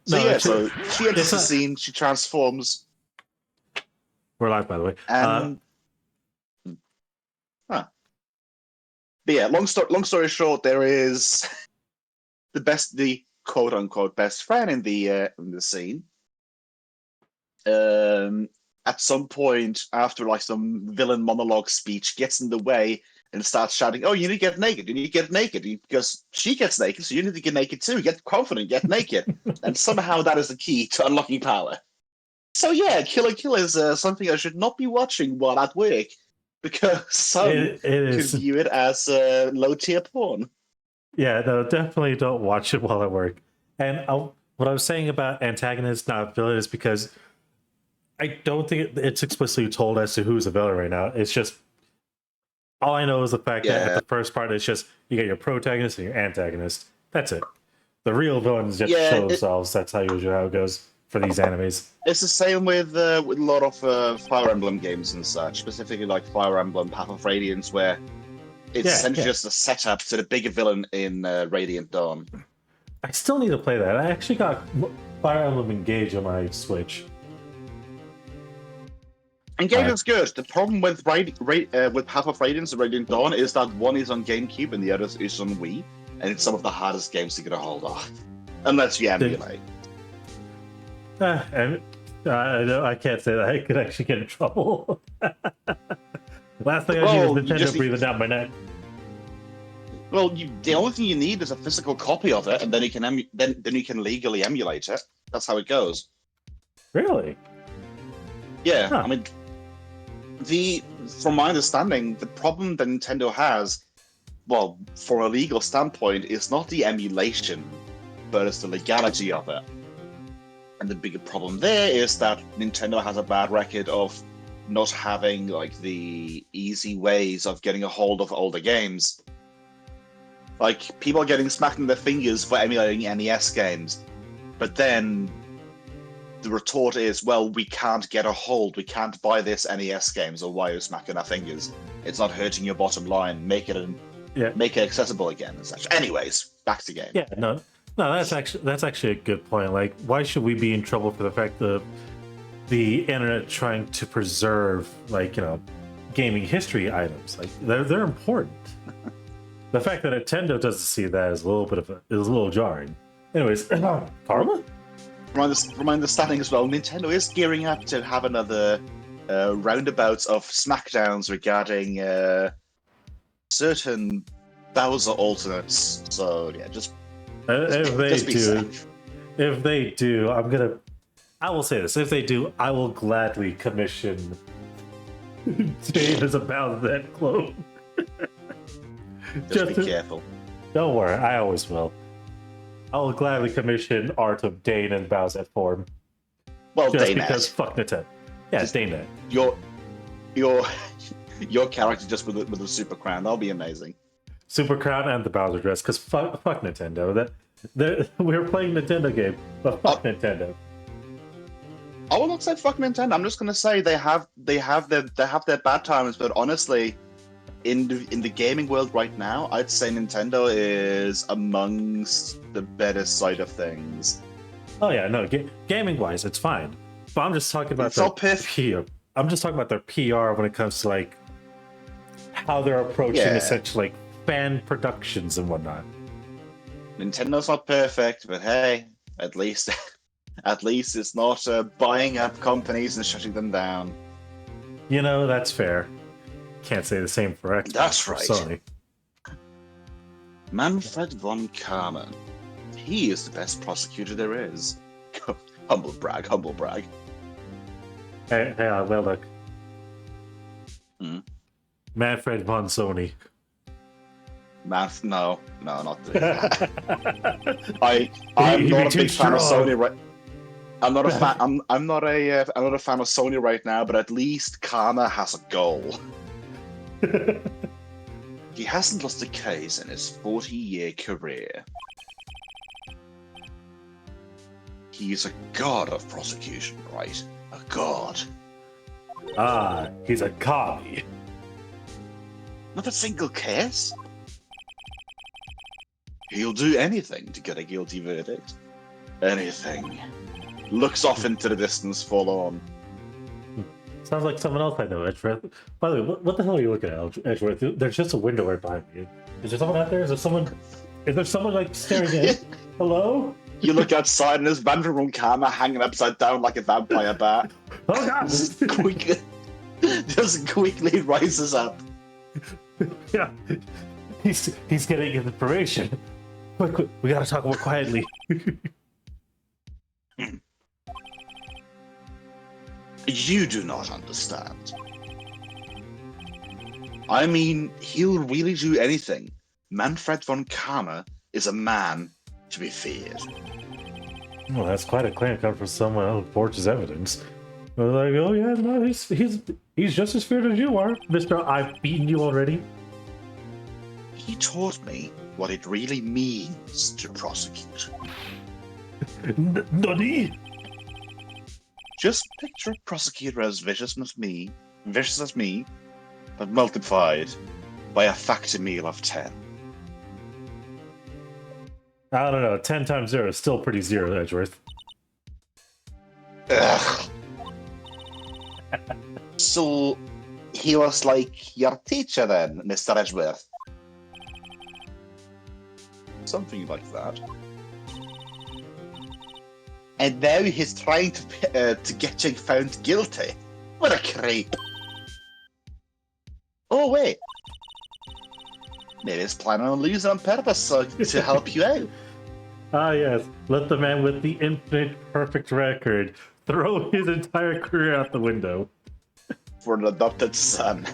So No, yeah, actually, so she enters it's the not. scene, she transforms, We're live, by the way. and huh. But yeah, long story short, there is the quote unquote best friend in the scene. Um, at some point after like some villain monologue speech gets in the way and starts shouting, "Oh, you need to get naked! You need to get naked!" Because she gets naked, so you need to get naked too. Get confident, get naked, and somehow that is the key to unlocking power. So yeah, Killer Kill is something I should not be watching while at work because some It could is. view it as low tier porn. Yeah, no, definitely don't watch it while at work. And what I was saying about antagonist, not villain, is because I don't think it's explicitly told as to who's a villain right now. It's just all I know is the fact that at Yeah, the first part, it's just you get your protagonist and your antagonist. That's it. The real villains just yeah, show themselves. That's how usually how it goes for these animes. it's the same with a lot of Fire Emblem games and such, specifically like Fire Emblem Path of Radiance, where it's Yeah, essentially yeah. just a setup to the bigger villain in Radiant Dawn. I still need to play that. I actually got Fire Emblem Engage on my Switch. Engagement's good. The problem with with Path of Radiance and Radiant Dawn is that one is on GameCube and the other is on Wii, and it's some of the hardest games to get a hold of, unless you emulate. And I can't say that. I could actually get in trouble. Last thing I need is Well, Nintendo breathing down my neck. the only thing you need is a physical copy of it, and then you can legally emulate it. That's how it goes. Really? Yeah, Huh. I mean, from my understanding, the problem that Nintendo has, well, from a legal standpoint, is not the emulation, but it's the legality of it. And the bigger problem there is that Nintendo has a bad record of not having like the easy ways of getting a hold of older games. Like people are getting smacked in their fingers for emulating NES games, but then the retort is, well, we can't get a hold, we can't buy this NES game, so why are you smacking our fingers? It's not hurting your bottom line. Make it accessible again and such. Anyways, back to game. Yeah, no, that's actually a good point. Like, why should we be in trouble for the fact that the internet trying to preserve, like, gaming history items? Like, they're important. The fact that Nintendo doesn't see that is a little jarring. Anyways, Karma? From my understanding as well, Nintendo is gearing up to have another roundabouts of smackdowns regarding certain Bowser alternates. So yeah, If they do, I will say this: if they do, I will gladly commission Dave as a Bowser clone. Just be careful. Don't worry, I always will. I will gladly commission art of Dane in Bowser form. Well, just Dane because fuck Nintendo. Yeah, it's Dane. Your character just with a super crown, that'll be amazing. Super crown and the Bowser dress, because fuck Nintendo. We're playing Nintendo game, but fuck Nintendo. I will not say fuck Nintendo. I'm just gonna say they have their bad times, but honestly, in the gaming world right now, I'd say Nintendo is amongst the better side of things. Oh yeah, no, gaming wise, it's fine. But I'm just talking about their PR. I'm just talking about their PR when it comes to like how they're approaching essentially like fan productions and whatnot. Nintendo's not perfect, but hey, at least it's not buying up companies and shutting them down. That's fair. Can't say the same for Xbox. That's right. Sony. Manfred von Karman. He is the best prosecutor there is. Humble brag. Hey, Whaleduck. Manfred von Sony. No, not doing that. I'm not a big fan of Sony right. I'm not a fan. I'm not a fan of Sony right now. But at least Karma has a goal. He hasn't lost a case in his 40-year career. He is a god of prosecution, right? A god. Ah, he's a commie. Not a single case. He'll do anything to get a guilty verdict. Anything. Looks off into the distance, forlorn. Sounds like someone else I know, Edgeworth. By the way, what the hell are you looking at, Edgeworth? There's just a window right behind you. Is there someone out there? Is there someone like staring in? Hello? You look outside and there's 𝓓𝓪𝓷𝓾𝓙𝓲 hanging upside down like a vampire bat. Oh god! just quickly rises up. Yeah, he's getting information. Quick, we gotta talk more quietly. You do not understand. I mean, he'll really do anything. Manfred von Karma is a man to be feared. Well, that's quite a claim coming from someone who forges evidence. I was like, oh yeah, no, he's just as feared as you are, Mister. I've beaten you already. He taught me what it really means to prosecute. Nani? Just picture a prosecutor as vicious as me, but multiplied by a facsimile of 10. I don't know. 10 times 0 is still pretty zero, Edgeworth. Ugh. So he was like your teacher then, Mr. Edgeworth? Something like that. And now he's trying to get you found guilty. What a creep. Oh wait. Maybe he's planning on losing on purpose to help you out. Ah yes, let the man with the infinite perfect record throw his entire career out the window. For an adopted son.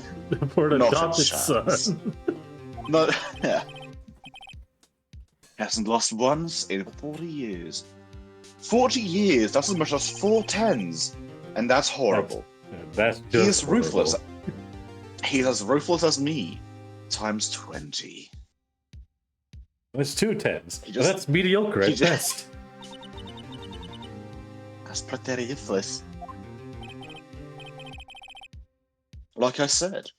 For an Not adopted a chance. son. Not, yeah. Hasn't lost once in 40 years. 40 years, that's as much as 4 10s. And that's horrible. That's He is just ruthless. horrible. He's as ruthless as me, times 20. It's 2 10s. He just- That's mediocre he at just- best. That's pretty ruthless. Like I said,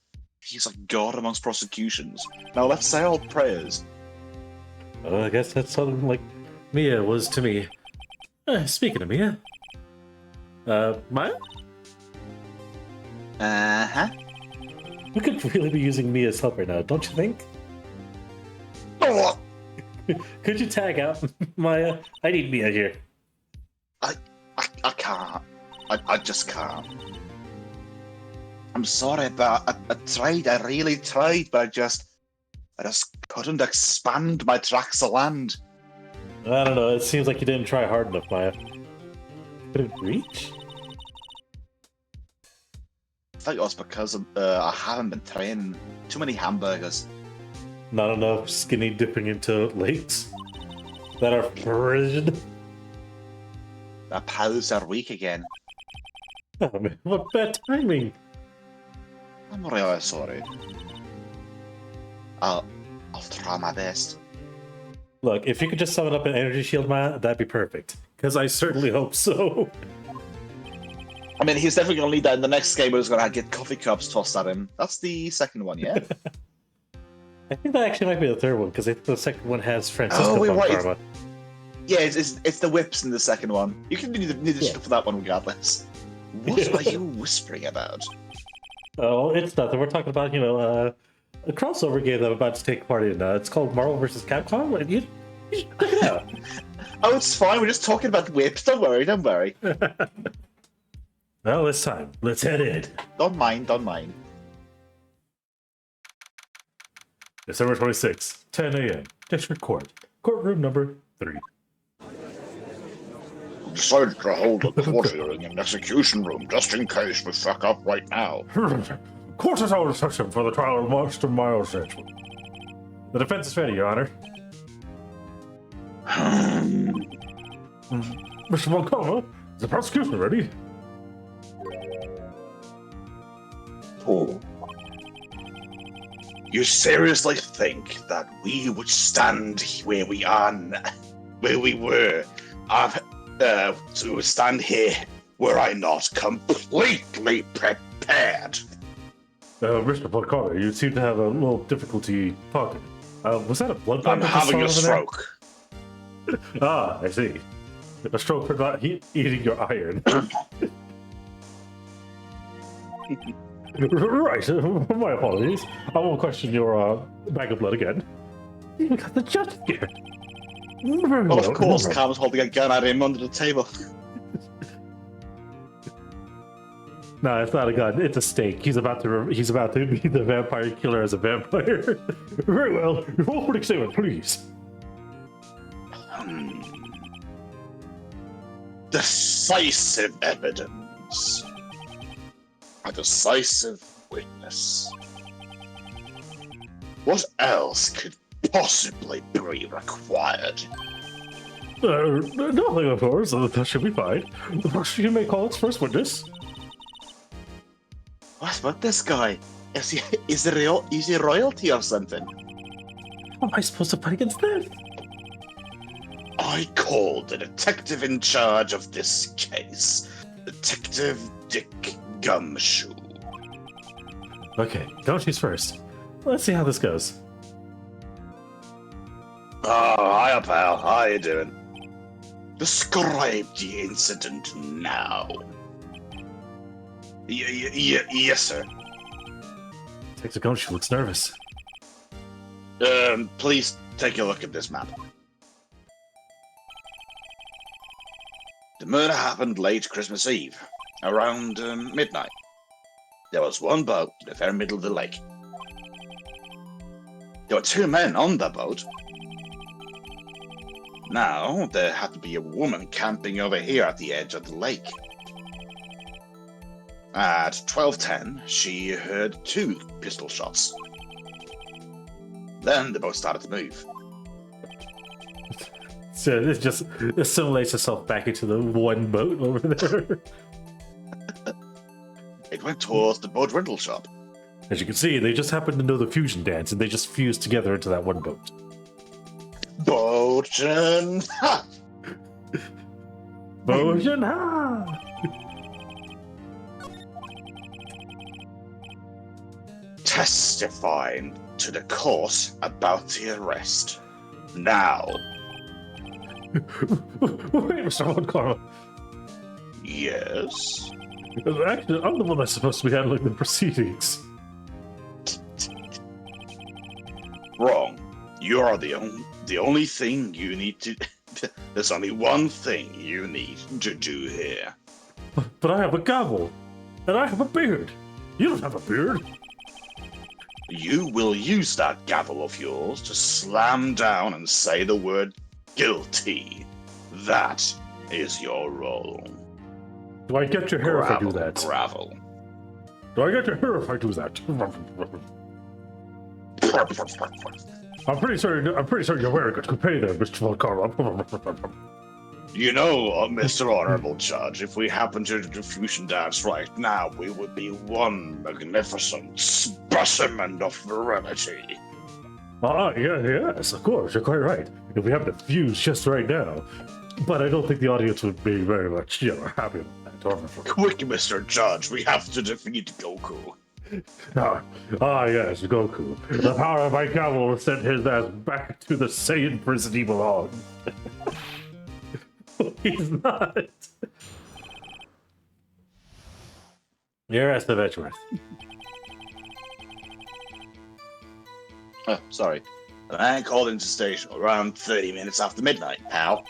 he's a god amongst prosecutions. Now let's say our prayers. Well, I guess that's something like Mia was to me. Speaking of Mia, Maya, Uh-huh. we could really be using Mia's help right now, don't you think? Oh, Could you tag out Maya? I need Mia here. I can't. I just can't. I'm sorry, but I tried. I really tried, but I just couldn't expand my tracts of land. I don't know, it seems like you didn't try hard enough, Maya. Could it reach? I think it was because I haven't been training. Too many hamburgers. Not enough skinny dipping into lakes that are frigid. The pals are weak again. Oh man, what bad timing! I'm really sorry. I'll try my best. Look, if you could just summon up an energy shield, Maya, that'd be perfect. Because I certainly hope so. I mean, he's definitely going to lead that in the next game. He's going to get coffee cups tossed at him. That's the second one, yeah? I think that actually might be the third one, because I think the second one has Francisco wait, von what? Karma. Yeah, it's the whips in the second one. You can need the shit for that one regardless. What are you whispering about? Oh, it's nothing. We're talking about, a crossover game that I'm about to take part in. It's called Marvel vs. Capcom. And you should check it out. Oh, it's fine. We're just talking about whips. Don't worry. Don't worry. Well, it's time. Let's head in. Don't mind. Don't mind. December 26th, 10 a.m. District Court. Courtroom number 3. Decided to hold a court hearing in the execution room just in case we fuck up right now. Court is out of session for the trial of Master Miles Edgeworth. The defense is ready, Your Honor. Mr. Montgomery, is the prosecution ready? Oh. You seriously think that we would stand where we are, where we were, to stand here were I not completely prepared? Mr. Montgomery, you seem to have a little difficulty talking. Was that a blood I'm clot? having a stroke. Ah, I see. A stroke for not eating your iron. Right, my apologies. I won't question your bag of blood again. You got the judge here. Well, of course, Carmen's holding a gun at him under the table. No, it's not a gun. It's a stake. He's about to be the vampire killer as a vampire. Very well. Roll for excitement, please. Decisive evidence. A decisive witness. What else could possibly be required? Nothing, of course. That should be fine. You may call its first witness. What about this guy? Is he royalty or something? How am I supposed to fight against this? I called the detective in charge of this case, Detective Dick Gumshoe. Okay, Gumshoe's first. Let's see how this goes. Oh, hiya, pal. How you doing? Describe the incident now. Yes, sir. Detective Gumshoe looks nervous. Please take a look at this map. The murder happened late Christmas Eve, around midnight. There was one boat in the very middle of the lake. There were 2 men on the boat. Now, there had to be a woman camping over here at the edge of the lake. At 12:10, she heard 2 pistol shots. Then the boat started to move. So it just assimilates itself back into the one boat over there. It went towards the boat rental shop. As you can see, they just happen to know the fusion dance, and they just fused together into that one boat. Bojan! Ha! Bojan ha! Testifying to the court about the arrest. Now. Wait, Mr. Whaleduck. Yes? Actually, I'm the one that's supposed to be handling the proceedings. Wrong. You're the only thing you need to... There's only one thing you need to do here. But I have a gavel, and I have a beard. You don't have a beard. You will use that gavel of yours to slam down and say the word guilty. That is your role. Do I get your hair if I do that? Gravel. Do I get your hair if I do that? I'm pretty sure you're wearing a toupee there, Mr. Whaleduck. You know, Mr. Honorable Judge, if we happen to do the fusion dance right now, we would be one magnificent specimen of virility. Yes, of course, you're quite right. If we have to fuse just right now. But I don't think the audience would be very much, happy with that. Quick, Mr. Judge, we have to defeat Goku. Yes, Goku. The power of my gavel will send his ass back to the Saiyan prison he belongs. He's not. You're at the Edgeworth. Sorry. The man called into station around 30 minutes after midnight, pal.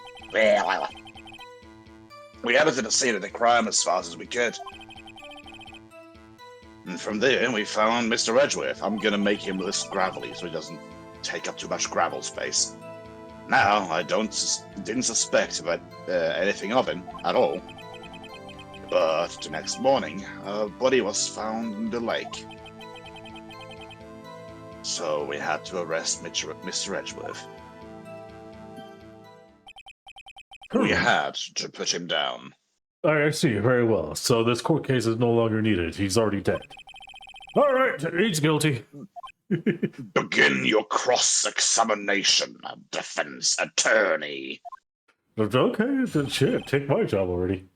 We headed to the scene of the crime as fast as we could. And from there, we found Mr. Edgeworth. I'm gonna make him less gravelly so he doesn't take up too much gravel space. Now, I didn't suspect about anything of him at all. But the next morning, a body was found in the lake. So we had to arrest Mr. Edgeworth. We had to put him down. I see, very well. So this court case is no longer needed. He's already dead. All right, he's guilty. Begin your cross-examination, defense attorney. Okay, then shit, take my job already.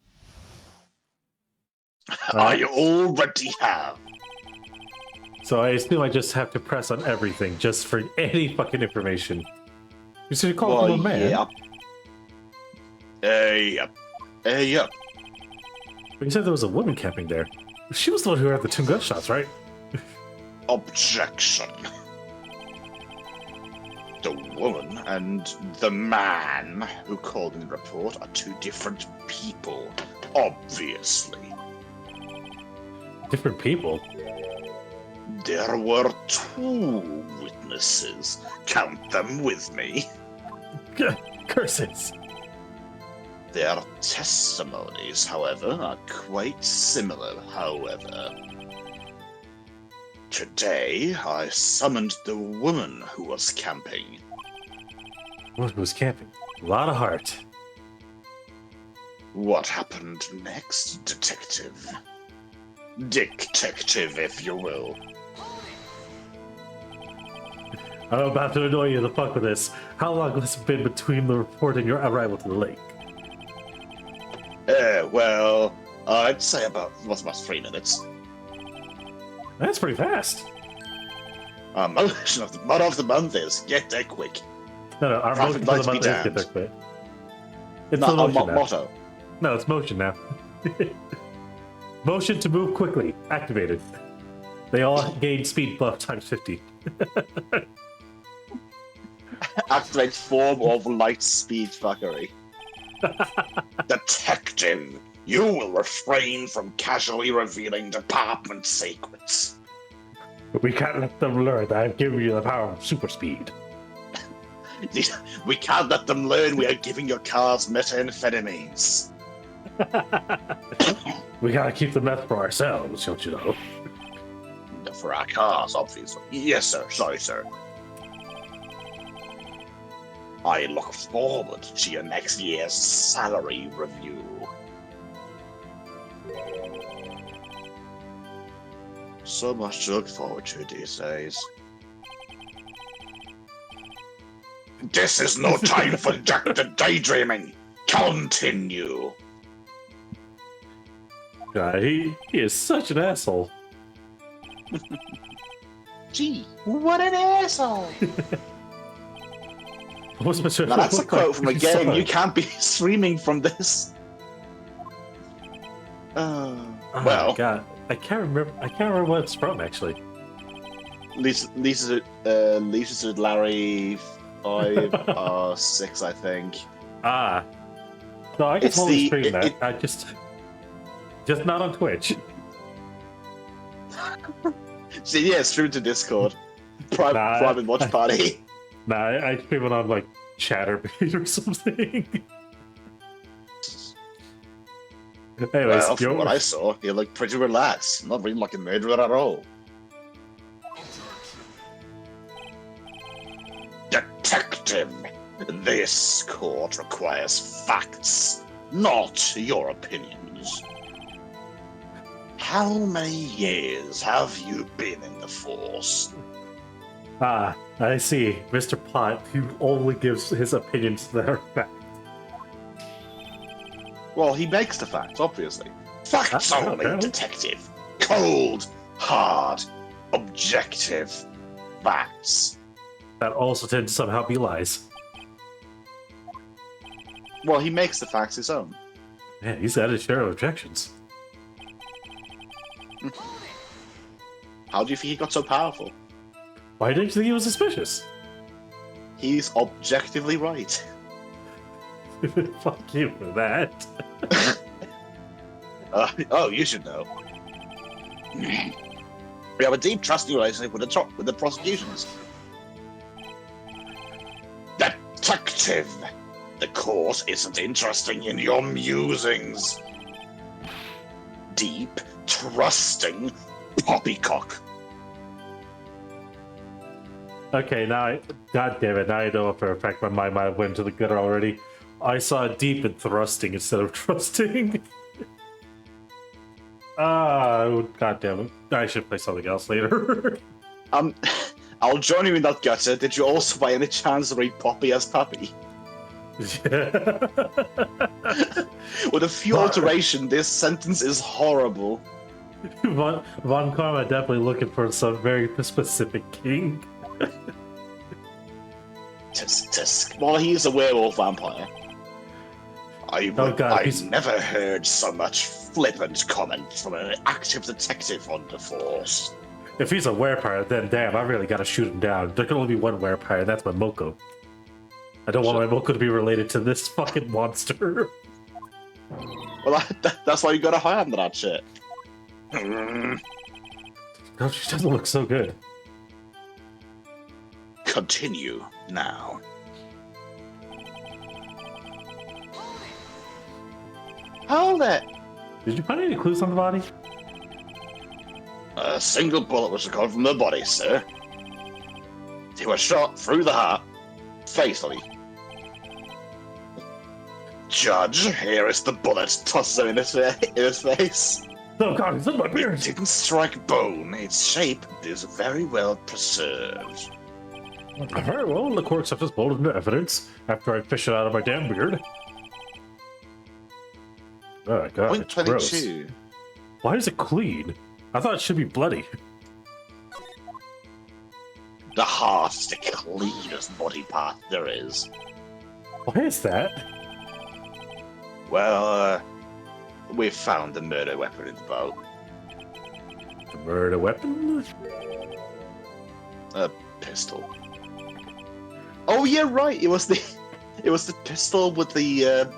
I already have. So I assume I just have to press on everything, just for any fucking information. You should call him a man. Yep. Yep. But you said there was a woman camping there. She was the one who had the 2 gunshots, right? Objection. The woman and the man who called in the report are 2 different people, obviously. Different people? There were 2 witnesses. Count them with me. Curses. Their testimonies, however, are quite similar, however. Today, I summoned the woman who was camping. Woman who was camping? A lot of heart. What happened next, detective? Detective, if you will. I'm about to annoy you the fuck with this. How long has it been between the report and your arrival to the lake? Well, I'd say about 3 minutes. That's pretty fast. Our motion of the motto of the month is get there quick. No, our Profit motion for the lights be month is get there damned. quick. It's Not the our motion now. motto. No, it's motion now. Motion to move quickly. Activated. They all gain speed buff times 50. Activate form of light speed fuckery. Detective, you will refrain from casually revealing department secrets. We can't let them learn that I've given you the power of super speed. We can't let them learn we are giving your cars methamphetamines. We gotta keep the meth for ourselves, don't you know? For our cars, obviously. Yes, sir. Sorry, sir. I look forward to your next year's salary review. So much to look forward to these days. This is no time for daydreaming. Continue. God, he is such an asshole. Gee, what an asshole! What's my Now that's a quote from a game. Sorry. You can't be streaming from this. Oh, Well, God, I can't remember what it's from actually. Lisa said Larry 5 or 6, I think. Ah, no, I can It's totally the- stream it- that. it- I just not on Twitch. So yeah, stream to Discord. Nah, Private watch party. Nah, I stream it on like Chatterbait or something. Anyways, Well, from what I saw, he looked pretty relaxed. Not really like a murderer at all. Detective, this court requires facts, not your opinions. How many years have you been in the force? Ah, I see. Mr. Plot, who only gives his opinions that are fact. Well, he makes the facts, obviously. Facts Ah, only, okay. detective. Cold, hard, objective facts. That also tend to somehow be lies. Well, he makes the facts his own. Man, he's had his share of objections. How do you think he got so powerful? Why didn't you think he was suspicious? He's objectively right. Fuck you for that. Oh, you should know. We have a deep trusting relationship with the prosecutions. Detective, the court isn't interesting in your musings. Deep, trusting poppycock. Okay, now God damn it, now I know for a fact my mind might have went to the gutter already. I saw deep and thrusting instead of trusting. God damn it. I should play something else later. I'll join you in that gutter. Did you also by any chance read Poppy as Puppy? Yeah. With a few alteration, this sentence is horrible. Von Karma definitely looking for some very specific king. Tisk tisk. Well, he's a werewolf vampire. Oh God, I never heard so much flippant comment from an active detective on the force. if he's a werepirate, then damn, I really gotta shoot him down. There can only be one werepirate, and that's my Moko. I don't want my Moko to be related to this fucking monster. Well, that's why you gotta hire him to that shit. No, she doesn't look so good. Continue now. Hold it! Did you find any clues on the body? A single bullet was recovered from the body, sir. He was shot through the heart, fatally. Judge, here is the bullet. Tosses him in his face. Oh God, it's in my beard. It didn't strike bone. Its shape is very well preserved. Very well, the court accepts this bullet into evidence after I fish it out of my damn beard. Oh God, Point it's gross. 22. Why is it clean? I thought it should be bloody. The heart is the cleanest body part there is. Why is that? Well, we found the murder weapon in the boat. The murder weapon? A pistol. Oh yeah, right. It was the pistol with the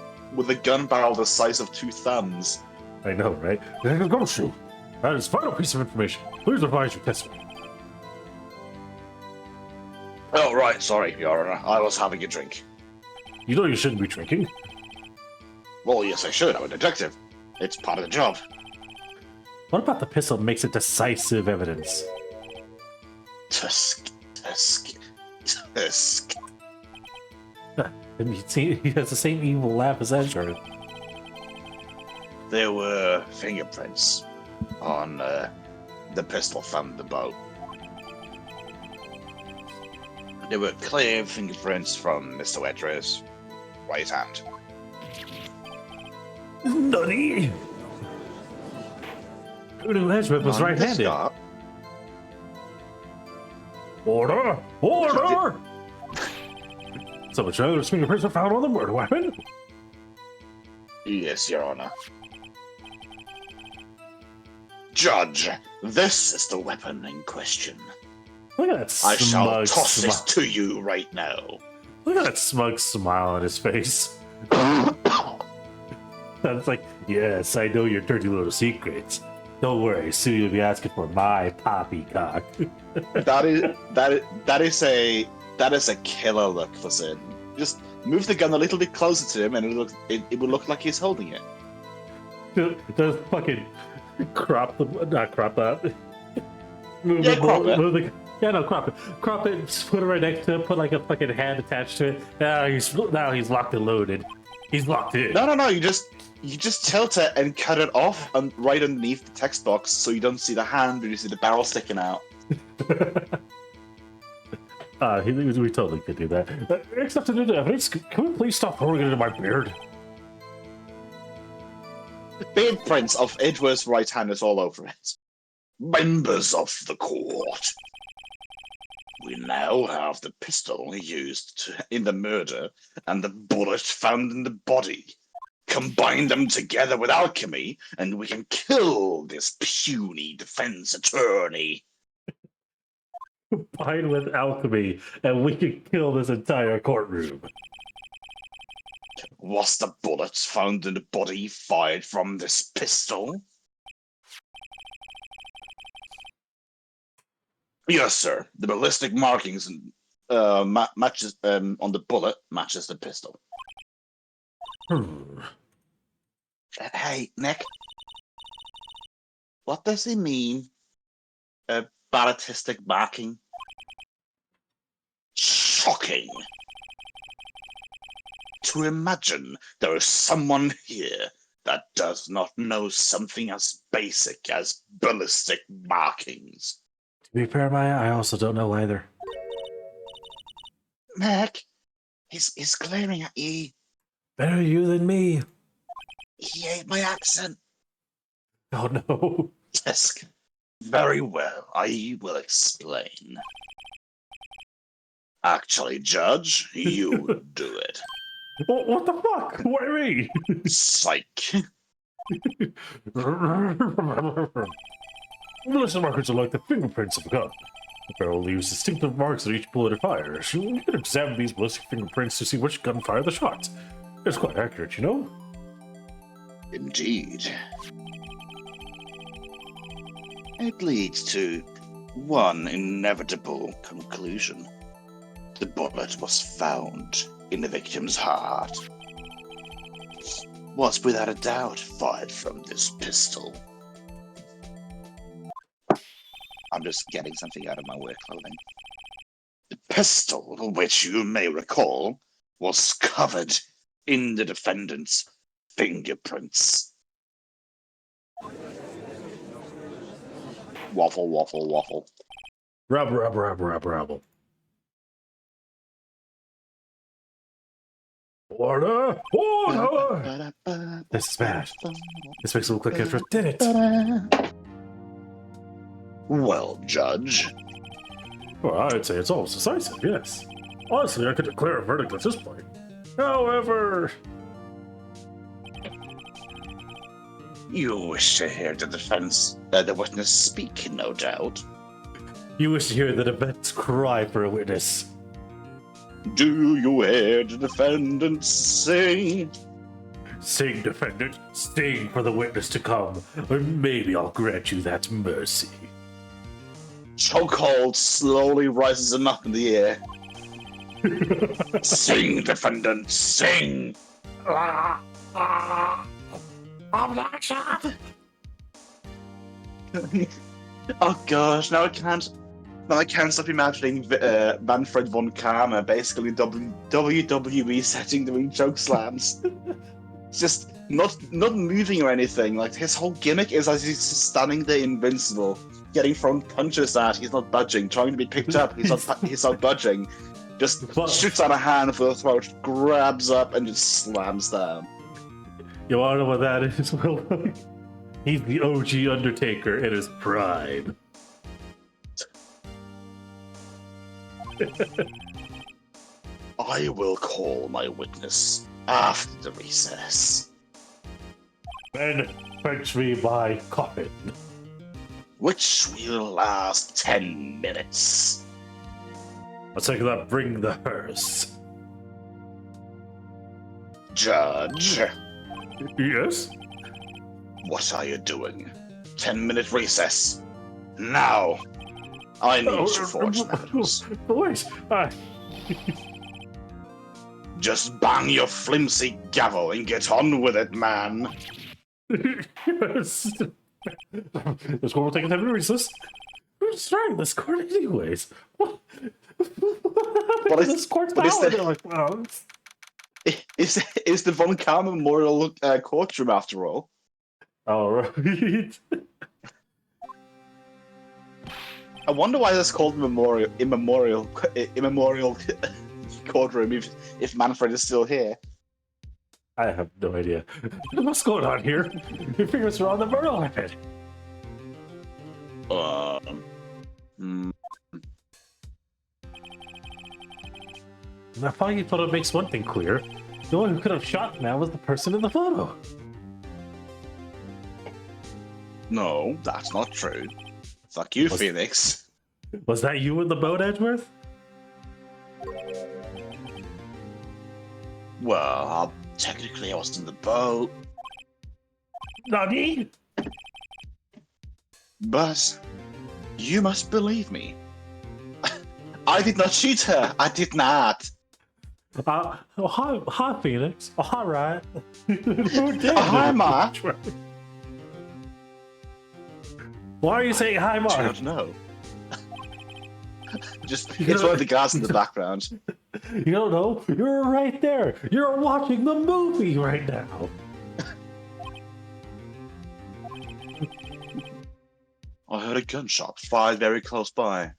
gun barrel the size of 2 thumbs. I know, right? Go shoot. That is final piece of information. Please revise your pistol. Oh right, sorry, Your Honor. I was having a drink. You know you shouldn't be drinking. Well, yes, I should. I'm a detective. It's part of the job. What about the pistol makes it decisive evidence? Tusk. And you see, he has the same evil laugh as Edgar. There were fingerprints on the pistol from the boat. There were clear fingerprints from Mr. Wetter's right hand. Nutty! Who knew Ezra was right-handed? Order! Order! So much other fingerprints are found on the murder weapon? Yes, Your Honor. Judge, this is the weapon in question. Look at that I shall smug toss smile. it to you right now. Look at that smug smile on his face. That's like, yes, I know your dirty little secrets. Don't worry, soon you'll be asking for my poppycock. that is a killer look for Sin. Just move the gun a little bit closer to him, and it will look like he's holding it. Just fucking crop that. Move Yeah, the crop bullet, it. move the, yeah, no, crop it. Crop it, just put it right next to it, put like a fucking hand attached to it. Now he's locked and loaded. He's locked in. No. You just tilt it and cut it off and right underneath the text box, so you don't see the hand, but you see the barrel sticking out. We totally could do that. Except to do the evidence, can we please stop pouring it into my beard? The fingerprints of Edward's right hand is all over it. Members of the court, we now have the pistol used in the murder and the bullet found in the body. Combine them together with alchemy, and we can kill this puny defense attorney. Combined with alchemy, and we can kill this entire courtroom. Was the bullets found in the body fired from this pistol? Yes, sir. The ballistic markings matches on the bullet matches the pistol. Hey, Nick. What does he mean? Ballistic marking? Shocking. To imagine there is someone here that does not know something as basic as ballistic markings. To be fair, Maya, I also don't know either. Nick, he's glaring at you. Better you than me. He ate my accent. Oh no. Tisk. Very well, I will explain. Actually, Judge, you do it. What the fuck? What do you mean? Psych. Ballistic markers are like the fingerprints of a gun. The barrel leaves distinctive marks at each bullet it fires. You can examine these ballistic fingerprints to see which gun fired the shot. It's quite accurate, you know? Indeed. It leads to one inevitable conclusion. The bullet was found in the victim's heart. Was without a doubt fired from this pistol. I'm just getting something out of my work clothing. The pistol, which you may recall, was covered in the defendant's fingerprints. Waffle, waffle, waffle. Rabble. Order! This is bad. This makes it look like Ezra did it. Well, Judge. Well, I'd say it's all decisive, yes. Honestly, I could declare a verdict at this point. However... You wish to hear the witness speak, no doubt. You wish to hear the defense cry for a witness. Do you hear the defendant sing? Sing, defendant, sing for the witness to come, or maybe I'll grant you that mercy. Chokehold slowly rises him up in the air. Sing, defendant, sing! Objection! Oh gosh, now I can't stop imagining Manfred von Karma basically WWE setting doing choke slams. It's just not moving or anything. Like his whole gimmick is as he's standing there invincible, getting thrown punches at. He's not budging. Trying to be picked up. He's not budging. Just shoots out a hand for the throat, grabs up, and just slams down. You wanna know what that is? Well, he's the OG Undertaker in his prime. I will call my witness after the recess. Then fetch me my coffin. Which will last 10 minutes. I'll take that, bring the hearse. Judge. Yes? What are you doing? 10-minute recess. Now. I need to forge matters. Boys, Just bang your flimsy gavel and get on with it, man. Yes. This court will take a 10-minute recess. Who's starting this court anyways? What? This court's Is the Von Karma Memorial courtroom after all? All right. I wonder why that's called immemorial courtroom if Manfred is still here. I have no idea. What's going on here? Your fingers are on the murder weapon. I thought you thought it makes one thing clear. The one who could have shot now was the person in the photo. No, that's not true. Fuck you, Phoenix. Was that you in the boat, Edgeworth? Well, technically I was in the boat. Nani? But you must believe me. I did not shoot her. I did not. Hi, Phoenix. Oh, hi, Wright. Who did Hi, Ma. Why are you saying hi, Ma? I don't know. It's one of the guys in the background. You don't know? You're right there. You're watching the movie right now. I heard a gunshot fired very close by.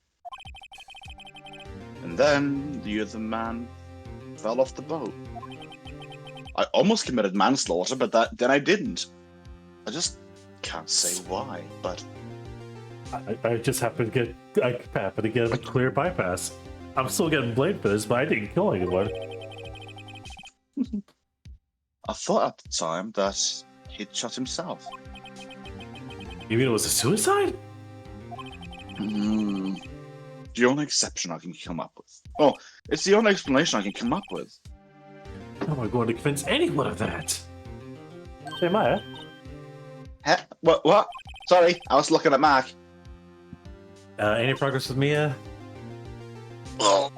And then the other man fell off the boat. I almost committed manslaughter, but then I didn't. I just can't say why, but... I just happened to get a clear bypass. I'm still getting blamed for this, but I didn't kill anyone. I thought at the time that he'd shot himself. You mean it was a suicide? The only exception I can come up with. Well, it's the only explanation I can come up with. How am I going to convince anyone of that? Hey, Maya. What? Sorry, I was looking at Mark. Any progress with Mia? Oh.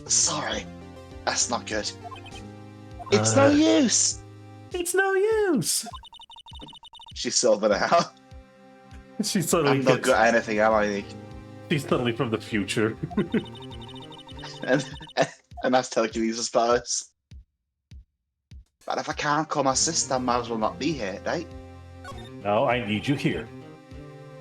Sorry. That's not good. It's no use. It's no use. She's silver now. She's suddenly I'm not good at anything, am I, Nick? She's suddenly from the future. and that's telekinesis powers. But if I can't call my sister, I might as well not be here, right? No, I need you here.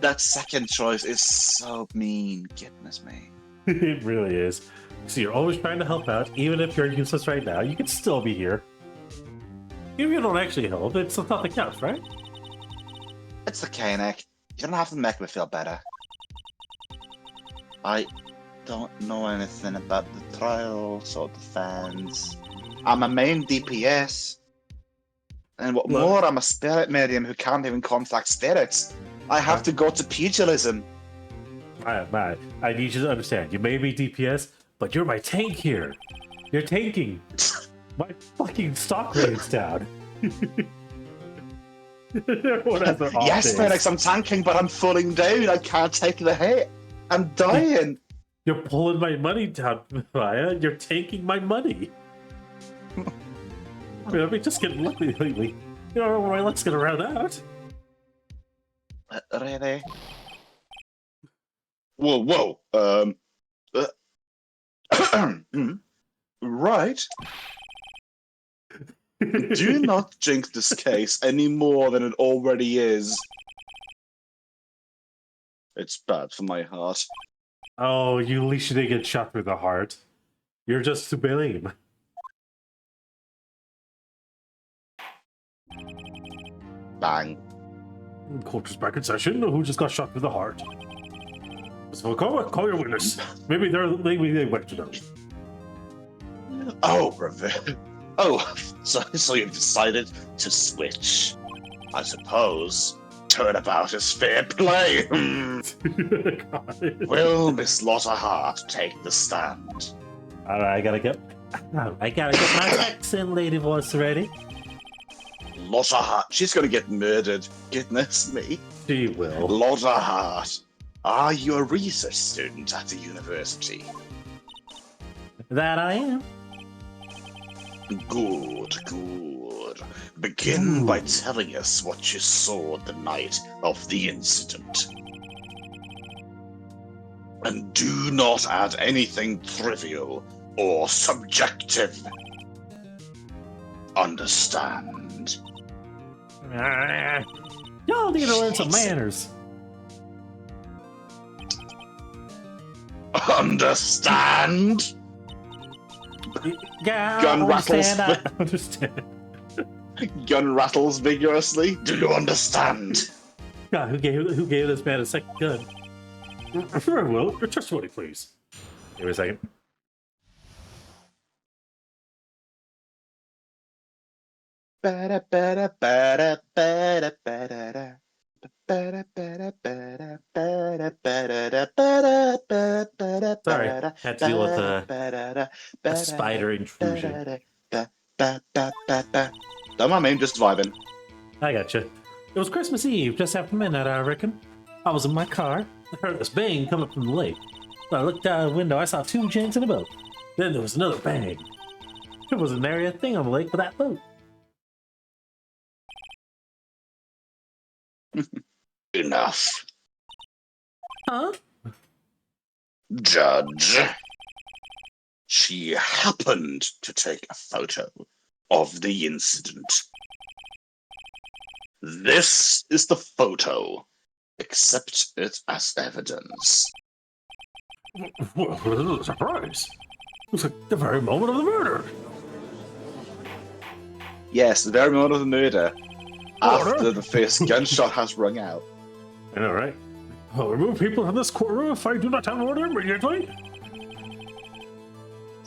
That second choice is so mean. Goodness me. It really is. So you're always trying to help out, even if you're useless right now. You can still be here. Even if you don't actually help, it's not that counts, right? It's okay, Nick. You don't have to make me feel better. I don't know anything about the trials or the fans. I'm a main DPS. And what more, I'm a spirit medium who can't even contact spirits. I have to go to pugilism. I need you to understand. You may be DPS, but you're my tank here. You're tanking. My fucking stock rate's down. Yes, Phoenix, I'm tanking, but I'm falling down. I can't take the hit. I'm dying. You're pulling my money down, Maya. You're taking my money. I mean, I've been just getting lucky lately. You know, my luck's gonna run out. Really? Whoa. Right. Do not jinx this case any more than it already is. It's bad for my heart. Oh, you at least you didn't get shot through the heart. You're just to blame. Bang. Court is back in session. Who just got shot through the heart? So call your witness. Maybe they went to know. So you've decided to switch. I suppose turnabout is fair play. Will Miss 𝓓𝓏𝓷𝓾 take the stand? Alright, I gotta get my text in, lady voice ready. 𝓓𝓏𝓷𝓾, she's gonna get murdered. Goodness me. She will. 𝓓𝓏𝓷𝓾, are you a research student at the university? That I am. Good. Begin by telling us what you saw the night of the incident. And do not add anything trivial or subjective. Understand? Y'all need to learn some manners. Understand? Gun rattles. I understand. Gun rattles vigorously. Do you understand? God, who gave this man a second gun? Very well. Your testimony, please. Give me a second. Sorry, had to deal with a spider intrusion. Don't mind me, I'm just vibing. I gotcha. It was Christmas Eve, just after midnight, I reckon. I was in my car. I heard this bang come up from the lake. When I looked out the window, I saw two janks in a boat. Then there was another bang. There was an area thing on the lake for that boat. Enough. Huh? Judge. She happened to take a photo of the incident. This is the photo. Accept it as evidence. What a surprise. It was like the very moment of the murder. Yes, the very moment of the murder. After the first gunshot has rung out. I know, right? I'll remove people from this courtroom if I do not have order immediately.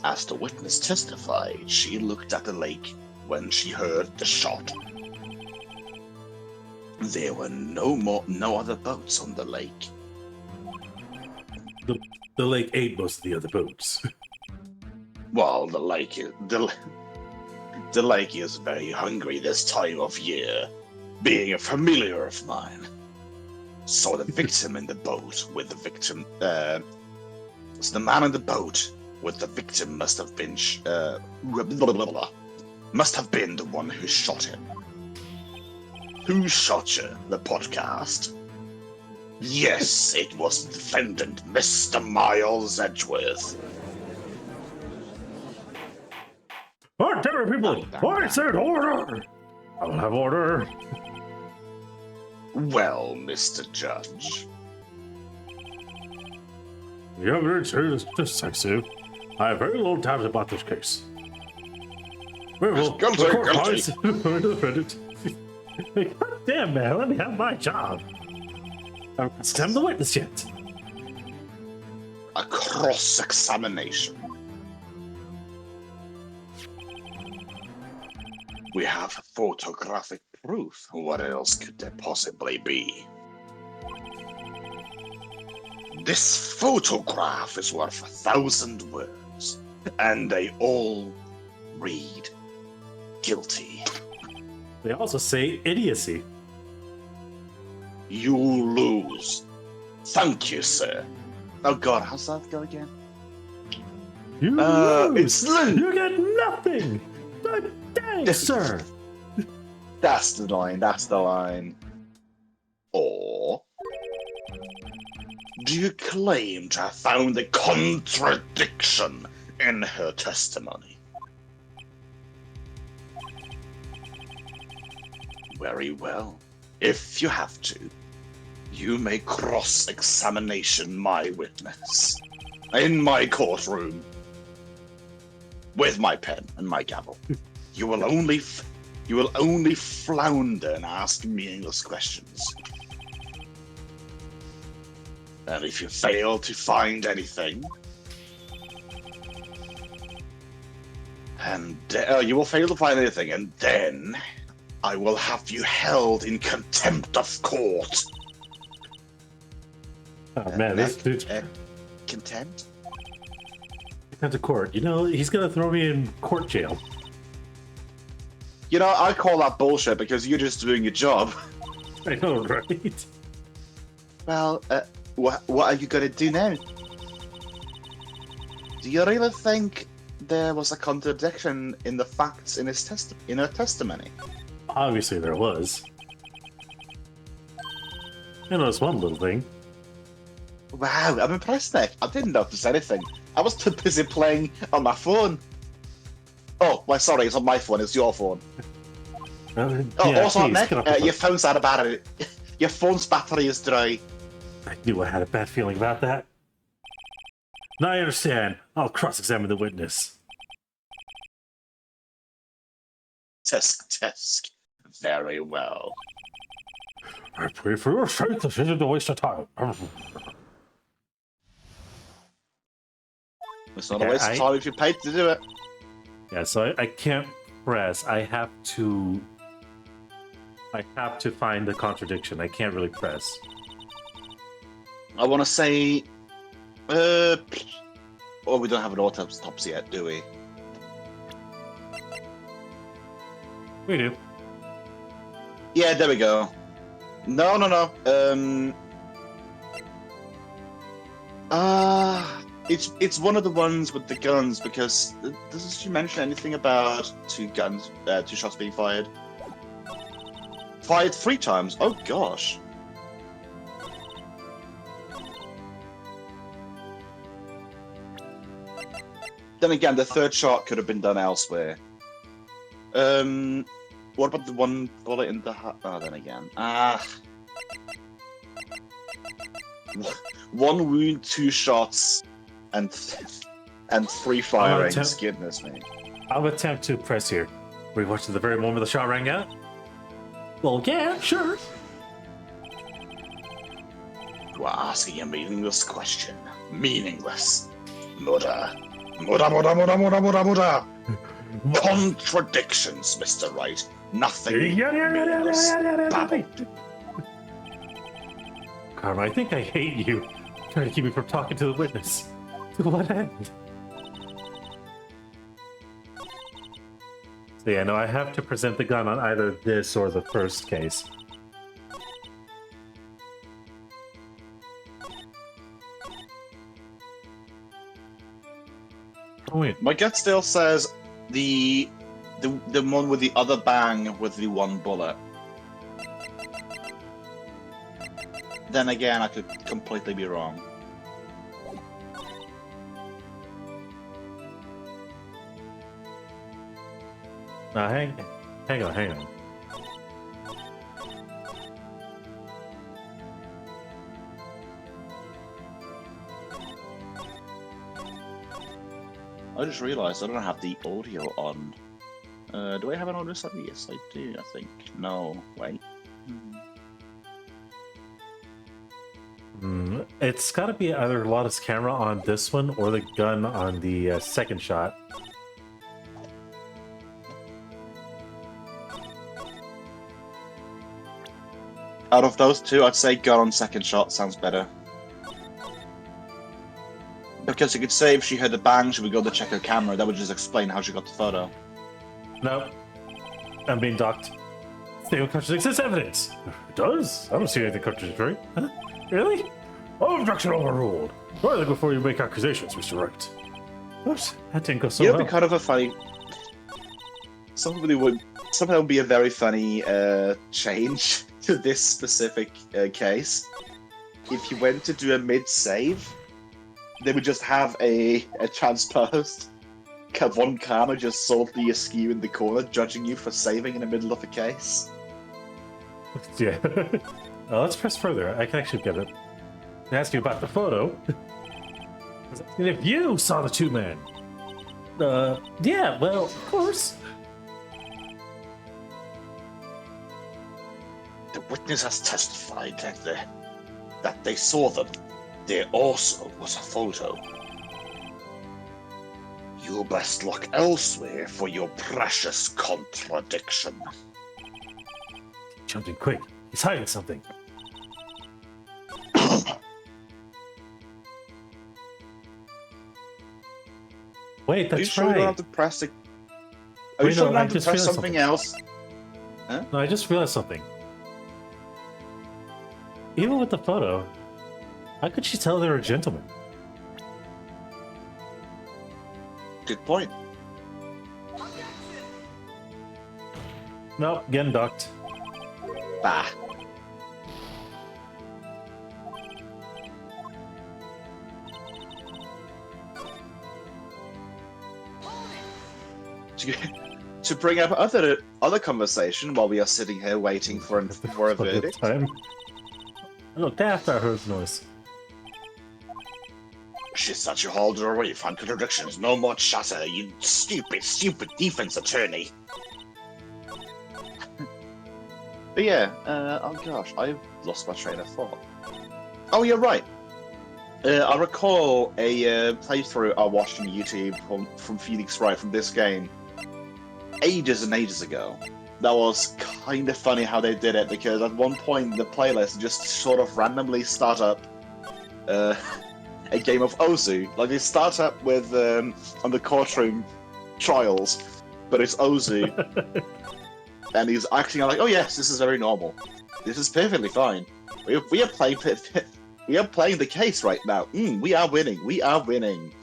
As the witness testified, she looked at the lake when she heard the shot. There were no other boats on the lake. The lake ate most of the other boats. Well, the lake is very hungry this time of year, being a familiar of mine. Saw the victim in the boat with the victim. So the man in the boat with the victim must have been the one who shot him. Who shot you? The podcast. Yes, it was the defendant, Mr. Miles Edgeworth. Alright, people, I said order! I will have order. Well, Mr. Judge. The evidence is decisive. I have very little doubt about this case. We will Guilty. God damn, man, let me have my job. I haven't stemmed the witness yet. A cross-examination. We have photographic proof. What else could there possibly be? This photograph is worth 1,000 words, and they all read guilty. They also say idiocy. You lose. Thank you, sir. Oh God, how's that go again? You lose. It's You get nothing. God dang, sir. That's the line. That's the line. Or do you claim to have found a contradiction in her testimony? Very well. If you have to, you may cross-examination my witness in my courtroom with my pen and my gavel. You will only flounder and ask meaningless questions. And if you fail to find anything, you will fail to find anything, and then I will have you held in contempt of court. Oh man, this dude's contempt? contempt of court. You know, he's gonna throw me in court jail. You know, I call that bullshit because you're just doing your job. I know, right? Well, what are you gonna do now? Do you really think there was a contradiction in the facts in her testimony? Obviously there was. I noticed one little thing. Wow, I'm impressed, Nick. I didn't notice anything. I was too busy playing on my phone. Oh, well, sorry, it's not my phone, it's your phone. Yeah, Also, please, Nick, get off the your phone. phone's out of battery. Your phone's battery is dry. I knew I had a bad feeling about that. Now I understand. I'll cross-examine the witness. Tisk. Very well. I pray for your sake this isn't a waste of time. It's not a waste of time if you paid to do it. Yeah, so I can't press. I have to find the contradiction. I can't really press. I want to say... oh, we don't have an autopsy yet, do we? We do. Yeah, there we go. No. It's one of the ones with the guns because doesn't she mention anything about two shots being fired? Fired 3 times. Oh gosh. Then again, the 3rd shot could have been done elsewhere. What about the one bullet in the heart? Oh, then again. 1 wound, 2 shots, and 3 firings. Goodness me. I'll attempt to press here. Were you watching the very moment the shot rang out? Well, yeah, sure. You are asking a meaningless question. Meaningless. Murder. Muda, muda, muda, muda, muda, muda. Contradictions, Mr. Wright. Nothing meaningless. Babble. Karma, I think I hate you. Trying to keep me from talking to the witness. To what end? So yeah, no, I have to present the gun on either this or the first case. Oh, wait. My gut still says the one with the other bang with the one bullet. Then again, I could completely be wrong. Hang on. I just realized I don't have the audio on. Do I have an audio set? Yes, I do, I think. No, wait. It's got to be either Lotta's camera on this one or the gun on the second shot. Out of those two, I'd say gun on second shot sounds better. Because you could say if she heard the bang, she would go to check her camera. That would just explain how she got the photo. Nope. I'm being docked. Statement contradicts this evidence. It does? I don't see anything contradictory. Huh? Really? Objection overruled. Try that before you make accusations, Mr. Wright. Oops, that didn't go so Yeah, well. it'd be kind of a funny... Somebody would be a very funny change to this specific case. If you went to do a mid-save, they would just have a transposed one camera just saltly askew in the corner, judging you for saving in the middle of a case. Yeah. Let's press further. I can actually get it. They ask you about the photo. And if you saw the two men. Yeah, well, of course. The witness has testified that they saw them. There also was a photo. You best look elsewhere for your precious contradiction. Jumped in quick. He's hiding something. Wait, that's Are you sure right. you don't have to press it? Are Wait, you sure no, you don't I have to just press realized something something. else? No, I just realized something. Even with the photo, how could she tell they were gentlemen? Good point. Nope, getting ducked. Bah. To bring up other conversation while we are sitting here waiting for a verdict. Time. Look, after I heard the noise. She's such a holder away from contradictions. No more chatter, you stupid defense attorney. But yeah, oh gosh, I've lost my train of thought. Oh, you're right. I recall a playthrough I watched on YouTube from Phoenix Wright from this game ages and ages ago. That was kind of funny how they did it, because at one point in the playlist just sort of randomly start up a game of Ozu. Like, they start up with on the courtroom trials, but it's Ozu. And he's acting like, oh yes, this is very normal. This is perfectly fine. We are playing the case right now. We are winning. We are winning.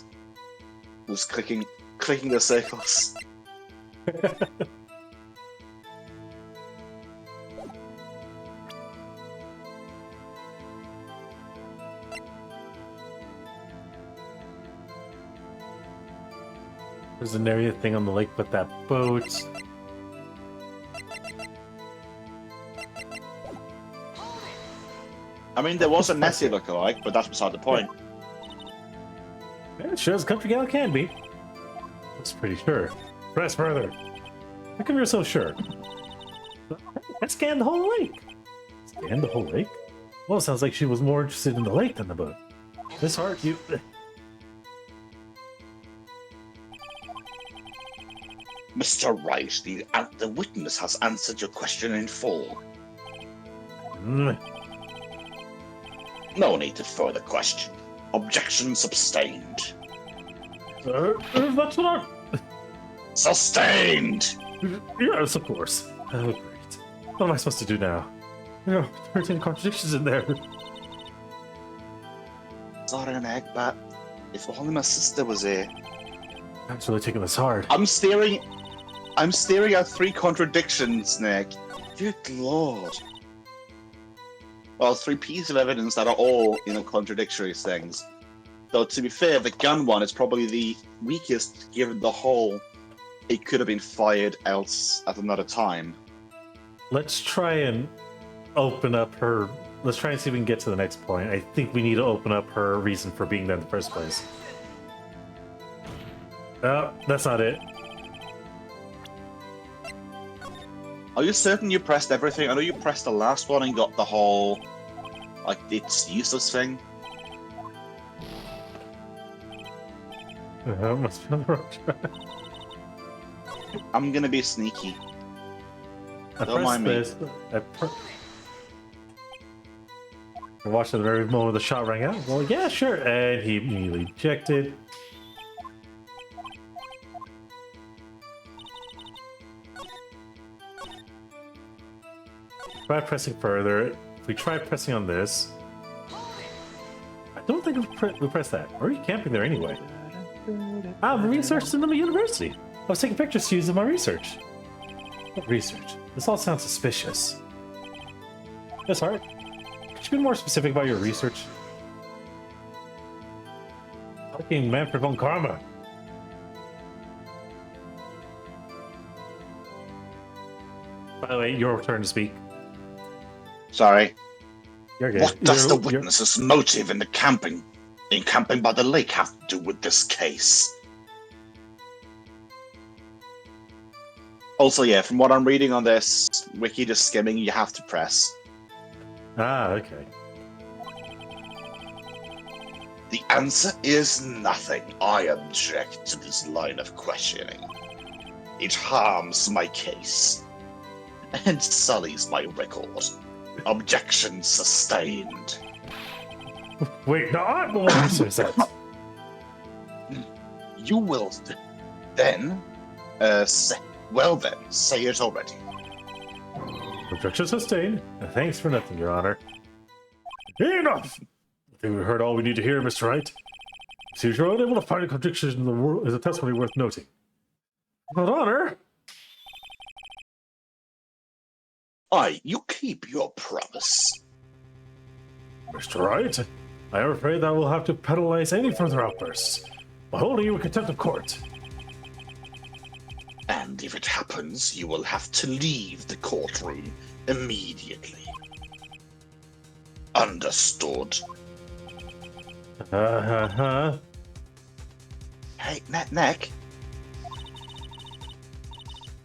Just clicking the circles. There's an area thing on the lake with that boat. I mean, there was a Nessie lookalike, but that's beside the point. Yeah, it sure as country gal can be. That's pretty sure. Press further. How come you're so sure? I scanned the whole lake. Scanned the whole lake? Well, it sounds like she was more interested in the lake than the boat. This heart, you... Mr. Wright, the witness has answered your question in full. Mm. No need to further question. Objection sustained. That's what Sustained! Yes, of course. Oh, great. What am I supposed to do now? There are 13 contradictions in there. Sorry, Nick, but if only my sister was here. That's really taking this hard. I'm staring at 3 contradictions, Nick. Good lord. Well, 3 pieces of evidence that are all, contradictory things. Though, to be fair, the gun one is probably the weakest, given the whole it could have been fired else at another time. Let's try and open up her... Let's try and see if we can get to the next point. I think we need to open up her reason for being there in the first place. Oh, that's not it. Are you certain you pressed everything? I know you pressed the last one and got the whole, it's useless thing. Must be on the wrong track. I'm gonna be sneaky. I Don't mind me. this. I watched the very moment the shot rang out. Well, yeah, sure. And he immediately ejected. Try pressing further. If we try pressing on this, I don't think we pressed that. Or are you camping there anyway? I'm researching in the university. I was taking pictures to use in my research. What research? This all sounds suspicious. Yes, Art. Could you be more specific about your research? Fucking Manfred von Karma. By the way, your turn to speak. Sorry. You're good. What does the witness's motive in camping by the lake have to do with this case? Also, yeah, from what I'm reading on this wiki, just skimming, you have to press. Ah, okay. The answer is nothing. I object to this line of questioning. It harms my case and sullies my record. Objection sustained. Wait, no, I'm the one who says that. You will then, say it already. Objection sustained. Thanks for nothing, Your Honor. Enough! I think we heard all we need to hear, Mr. Wright. Since you're unable to find a contradiction in the world is a testimony worth noting. But, Honor! You keep your promise. Mr. Wright, I am afraid that we'll have to penalize any further outbursts by holding you in contempt of court. And if it happens, you will have to leave the courtroom immediately. Understood. Hey, Nick.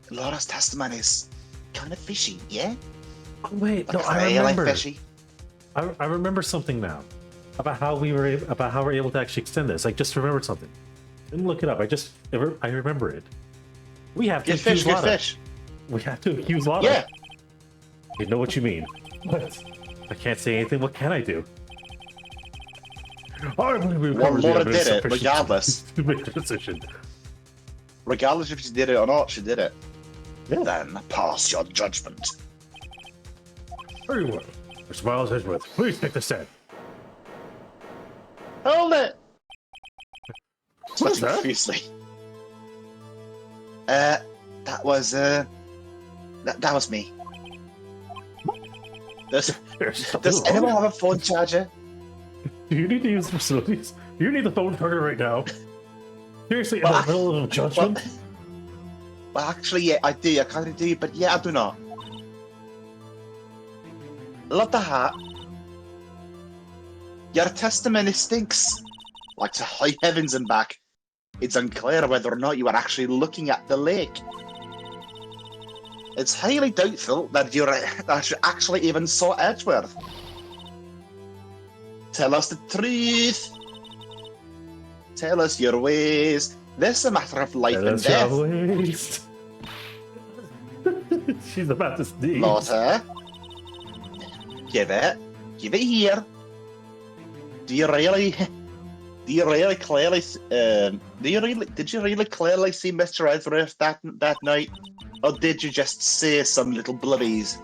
Laura's testimony is kind of fishy, yeah? Oh, wait, Like no, I remember. fishy. I remember something now about how we're able to actually extend this. I just remembered something. Didn't look it up. I remember it. We have to accuse Lada. Fish. We have to accuse Lada. Yeah. You know what you mean. But I can't say anything. What can I do? I believe we've covered the Laura evidence did it, sufficient regardless. to make a decision. Regardless if she did it or not, she did it. Yeah. Then pass your judgment. Very well. Mr. Miles Edgeworth, please take the stand. Hold it! What's that? Profusely. That was me. Does anyone have a phone charger? Do you need to use the facilities? Do you need the phone charger right now? Seriously, in the middle of a judgment? Well, actually, yeah, I do. I kind of do, but yeah, I do not. Love the hat. Your testimony stinks. Like to high heavens and back. It's unclear whether or not you are actually looking at the lake. It's highly doubtful that you actually even saw Edgeworth. Tell us the truth. Tell us your ways. This is a matter of life and death. She's about to sneeze. Lotta. Give it here. Did you really clearly see Mr. Everett that night? Or did you just see some little bloodies?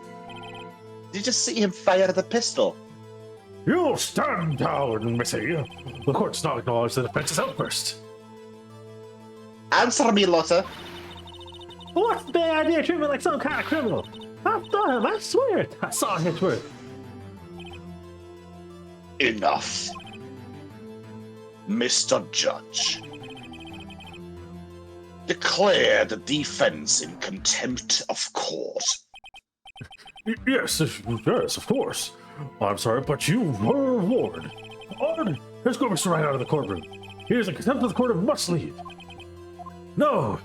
Did you just see him fire the pistol? You stand down, Missy. The court's not acknowledged the defense's outburst. Answer me, Lotta. What's the bad idea treating me like some kind of criminal? I saw him, I swear it. I saw Hitchworth. Enough. Mr. Judge. Declare the defense in contempt of court. Yes, of course. I'm sorry, but you were warned. On, let's go Mr. Wright out of the courtroom. He is in contempt of the court and must leave. No.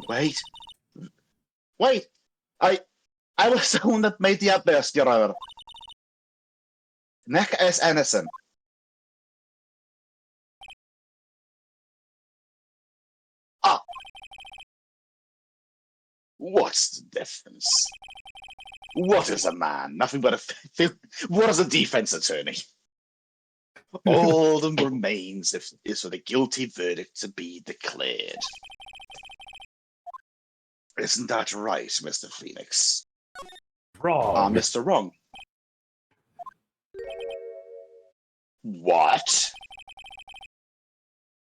Wait. I was the one that made the outburst, Your Honor. Nick is innocent. Ah. What's the difference? What is a man? Nothing but a... What is a defense attorney? All that remains is for the guilty verdict to be declared. Isn't that right, Mr. Phoenix? Wrong. Mr. Wrong. What?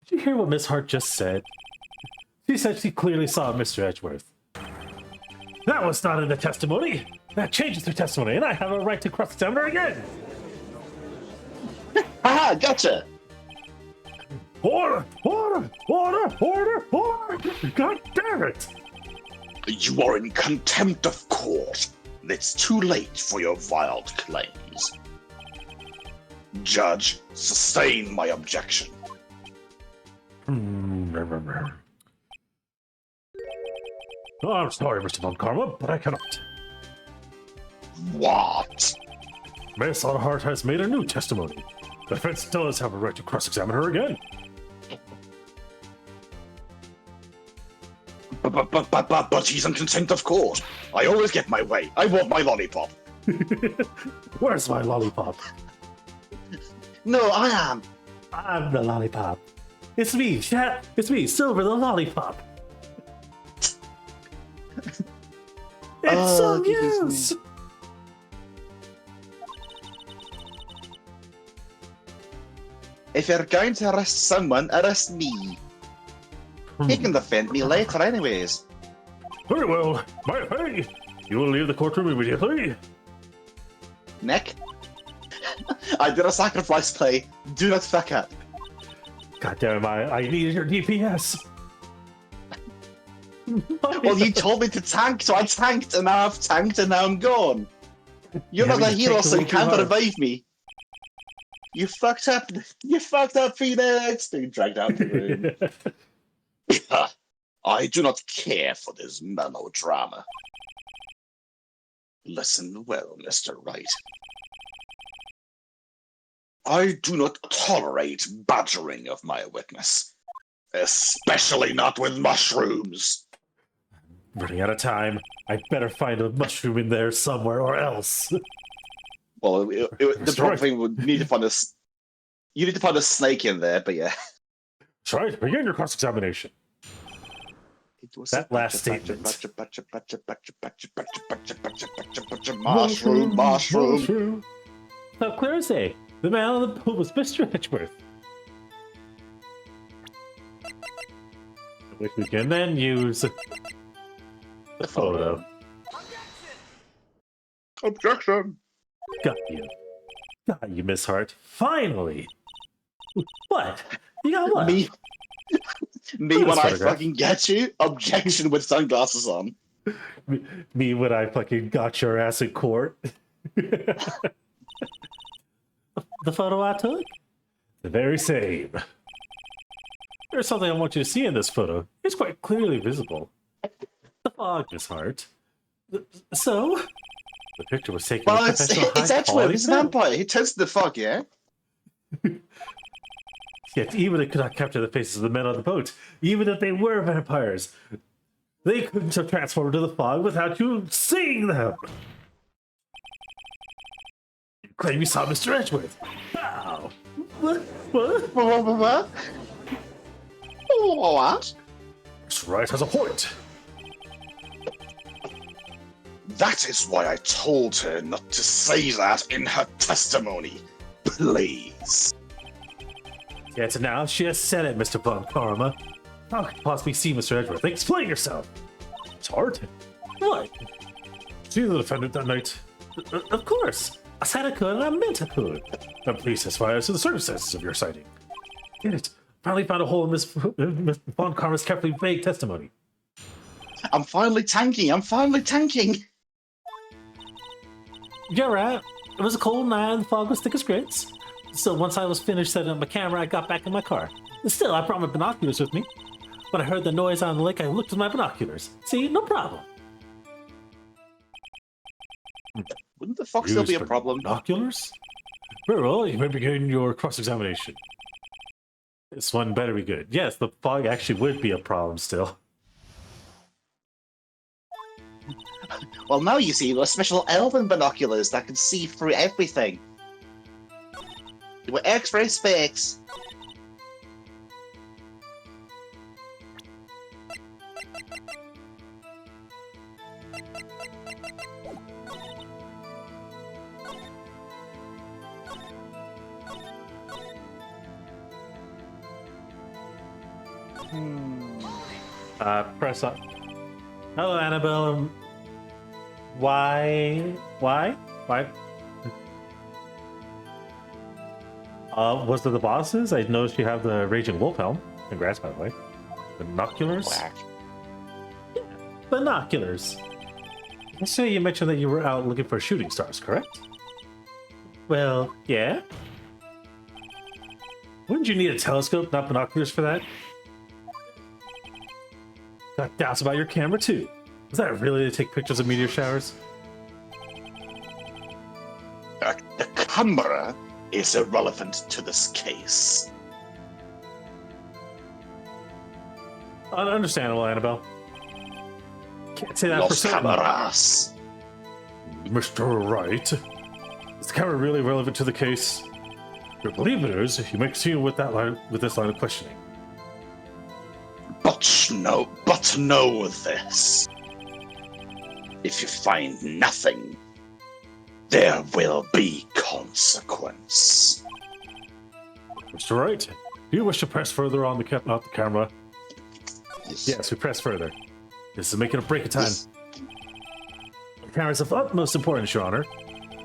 Did you hear what Miss Hart just said? She said she clearly saw Mr. Edgeworth. That was not in the testimony. That changes her testimony, and I have a right to cross-examine her again. Haha, gotcha. Order! God damn it! You are in contempt of court. It's too late for your vile claims. Judge, sustain my objection. Oh, I'm sorry, Mr. Von Karma, but I cannot. What? Miss Hart has made a new testimony. The defense does have a right to cross-examine her again. But he's in contempt of court. I always get my way. I want my lollipop. Where's my lollipop? No, I am. I'm the lollipop. It's me, chat. It's me, Silver the lollipop. It's some use. If you're going to arrest someone, arrest me. He can defend me later anyways. Very well. My pay. You will leave the courtroom immediately. Nick? I did a sacrifice play. Do not fuck up. God damn, I needed your DPS. Well, you told me to tank, so I tanked, and now I've tanked, and now I'm gone. You're not a hero, so you can't revive me. You fucked up. You fucked up, Phoenix. Being dragged out the room. I do not care for this melodrama. Listen well, Mr. Wright. I do not tolerate badgering of my witness, especially not with mushrooms. Running out of time. I better find a mushroom in there somewhere, or else. Well, the proper thing would need to find a. You need to find a snake in there, but yeah. That's right. Begin your cross-examination. That last statement. Mushroom. How clear is he? The man on the pool was Mr. Edgeworth. Which we can then use the photo. Objection. Got you. Got you, Miss Hart. Finally. What? You got what? Me when I fucking get you. Objection with sunglasses on. Me when I fucking got your ass in court. The photo I took? The very same. There's something I want you to see in this photo. It's quite clearly visible. The fog, Miss Hart. So, the picture was taken Well, with professional it's actually high-quality it's a film. vampire. He turns to the fog, yeah? Yet even it could not capture the faces of the men on the boat, even if they were vampires. They couldn't have transformed into the fog without you seeing them. You claim you saw Mr. Edgeworth. How? What? What? What? Miss Wright has a point. That is why I told her not to say that in her testimony. Please. Yet now she has said it, Mr. Von Karma. How could you possibly see Mr. Edgeworth? Explain yourself. It's hard. What? See the defendant that night? Of course. I said I could and I meant I could. I'm pleased as far as to the circumstances of your sighting. Get it? Finally found a hole in Miss Von Karma's carefully vague testimony. I'm finally tanking. You're right. It was a cold night and the fog was thick as grits. So once I was finished setting up my camera, I got back in my car. Still, I brought my binoculars with me. When I heard the noise on the lake, I looked with my binoculars. See, no problem. Wouldn't the fog still be a problem? Binoculars? Very well, you may begin your cross-examination. This one better be good. Yes, the fog actually would be a problem still. Well, now you see those special elven binoculars that can see through everything. They were X-ray specs. Press up. Hello, Annabelle. Why? Was it the bosses? I noticed you have the Raging Wolf helm. Congrats, by the way. Binoculars? Whack. Yeah, binoculars. Yesterday you mentioned that you were out looking for shooting stars, correct? Well, yeah. Wouldn't you need a telescope, not binoculars for that? Got doubts about your camera, too. Is that really to take pictures of meteor showers? The camera is irrelevant to this case. Understandable, Annabelle. Can't say that for Los certain. cameras. Mr. Wright, is the camera really relevant to the case? You believe it is if you may continue with this line of questioning. But know this. If you find nothing, there will be consequence. Mr. Wright, do you wish to press further on the camera? Yes, we press further. This is making a break of time. The camera is of utmost importance, Your Honor.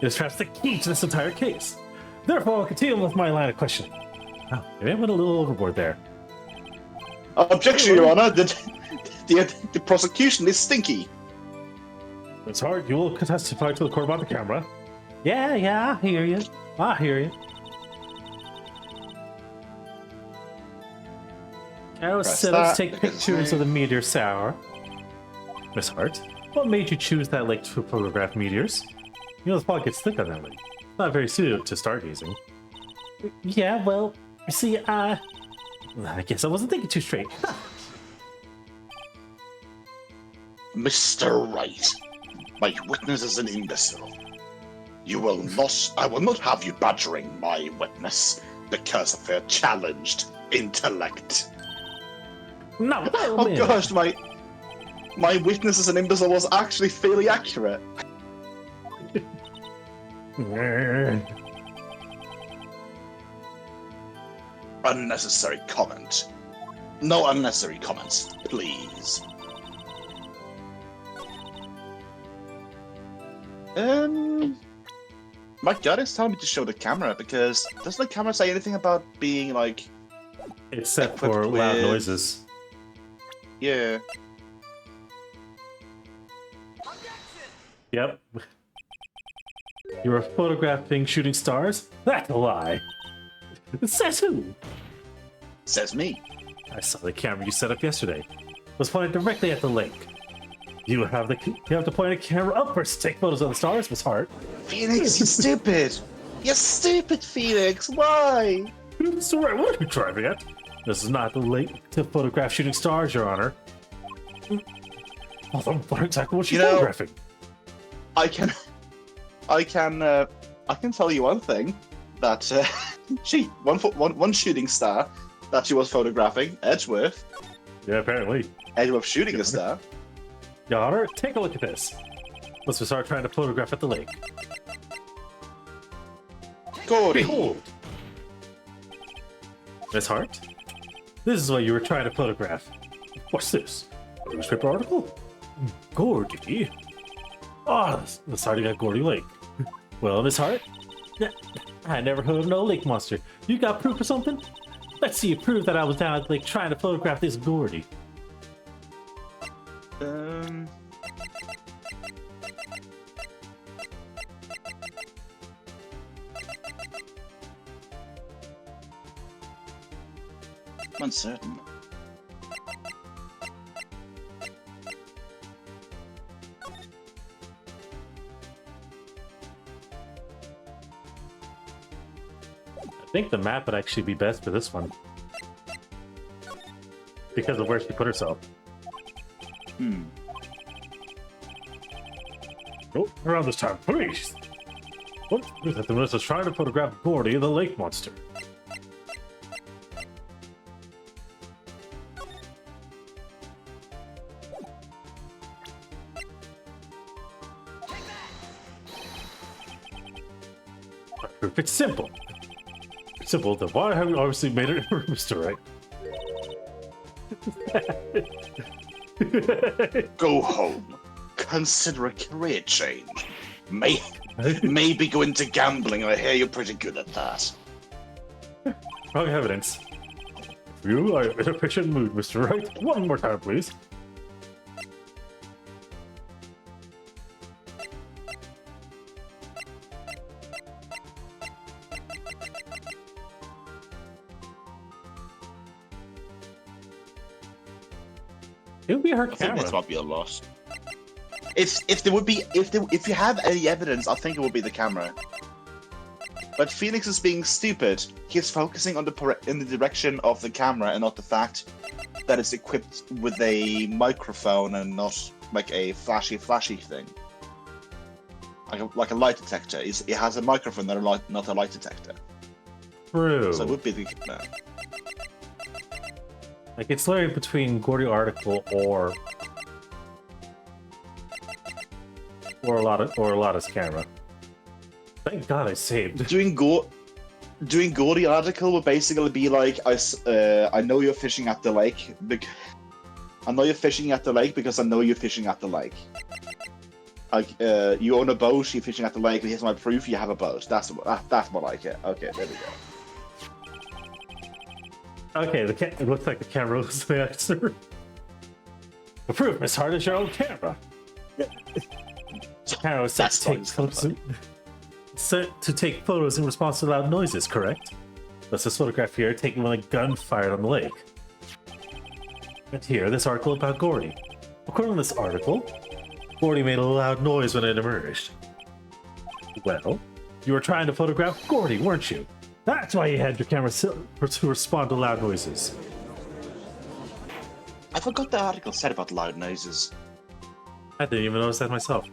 It is perhaps the key to this entire case. Therefore, I'll continue with my line of questioning. Oh, maybe I went a little overboard there. Objection, Your Honor. The prosecution is stinky. It's hard. You will testify to the court about the camera. Yeah, I hear you. Carol said let's take pictures of the meteor shower. Miss Hart, what made you choose that lake to photograph meteors? You know the fog gets thick on that lake. Not very suited to stargazing. Yeah, well, you see, I guess I wasn't thinking too straight. Mr. Wright, my witness is an imbecile. I will not have you badgering my witness because of their challenged intellect. No, oh gosh, my witness as an imbecile was actually fairly accurate. Unnecessary comment. No unnecessary comments, please. My gut is telling me to show the camera because doesn't the camera say anything about being like? It's set for loud noises. Yeah. Yep. You were photographing shooting stars? That's a lie. Says who? Says me. I saw the camera you set up yesterday. It was pointed directly at the lake. You have to point a camera upwards to take photos of the stars, Miss Hart. Phoenix, you stupid! You stupid Phoenix! Why? So right, what are you driving at? This is not the lake to photograph shooting stars, Your Honor. Oh, what exactly was she photographing? I can tell you one thing that one shooting star that she was photographing, Edgeworth. Yeah, apparently. Edgeworth shooting the star. Your Honor, take a look at this. Let's start trying to photograph at the lake. Gordy. Behold! Miss Hart, this is what you were trying to photograph. What's this? A newspaper article? Gordy? Oh, the sighting at Gordy Lake. Well, Miss Hart, I never heard of no lake monster. You got proof or something? Let's see you prove that I was down at the lake trying to photograph this Gordy. 1 certain. I think the map would actually be best for this one. Because of where she put herself. Oh, around this time, please! Oh, the Melissa's trying to photograph Gordy, the lake monster. It's simple. It's simple, then why have you obviously made it Mr. Wright? Go home. Consider a career change. Maybe go into gambling. I hear you're pretty good at that. Wrong evidence. You are in a patient mood, Mr. Wright. One more time, please. It would be her camera. This might be a loss. If you have any evidence, I think it would be the camera. But Phoenix is being stupid. He's focusing on in the direction of the camera and not the fact that it's equipped with a microphone and not like a flashy thing. Like a light detector. It has a microphone, not a light detector. True. So it would be the camera. Like, it's literally between Gordy article or Lotta's camera. Thank God I saved. Doing Gordy article would basically be like, I know you're fishing at the lake. I know you're fishing at the lake because I know you're fishing at the lake. Like, you own a boat, you're fishing at the lake, and here's my proof, you have a boat. That's more like it. Okay, there we go. Okay, it looks like the camera was the answer. The proof, Miss Hart, is your own camera. The camera was set to take photos in response to loud noises, correct? That's this photograph here taken when a gun fired on the lake. And here, this article about Gordy. According to this article, Gordy made a loud noise when it emerged. Well, you were trying to photograph Gordy, weren't you? That's why you had your camera to respond to loud noises. I forgot the article said about loud noises. I didn't even notice that myself.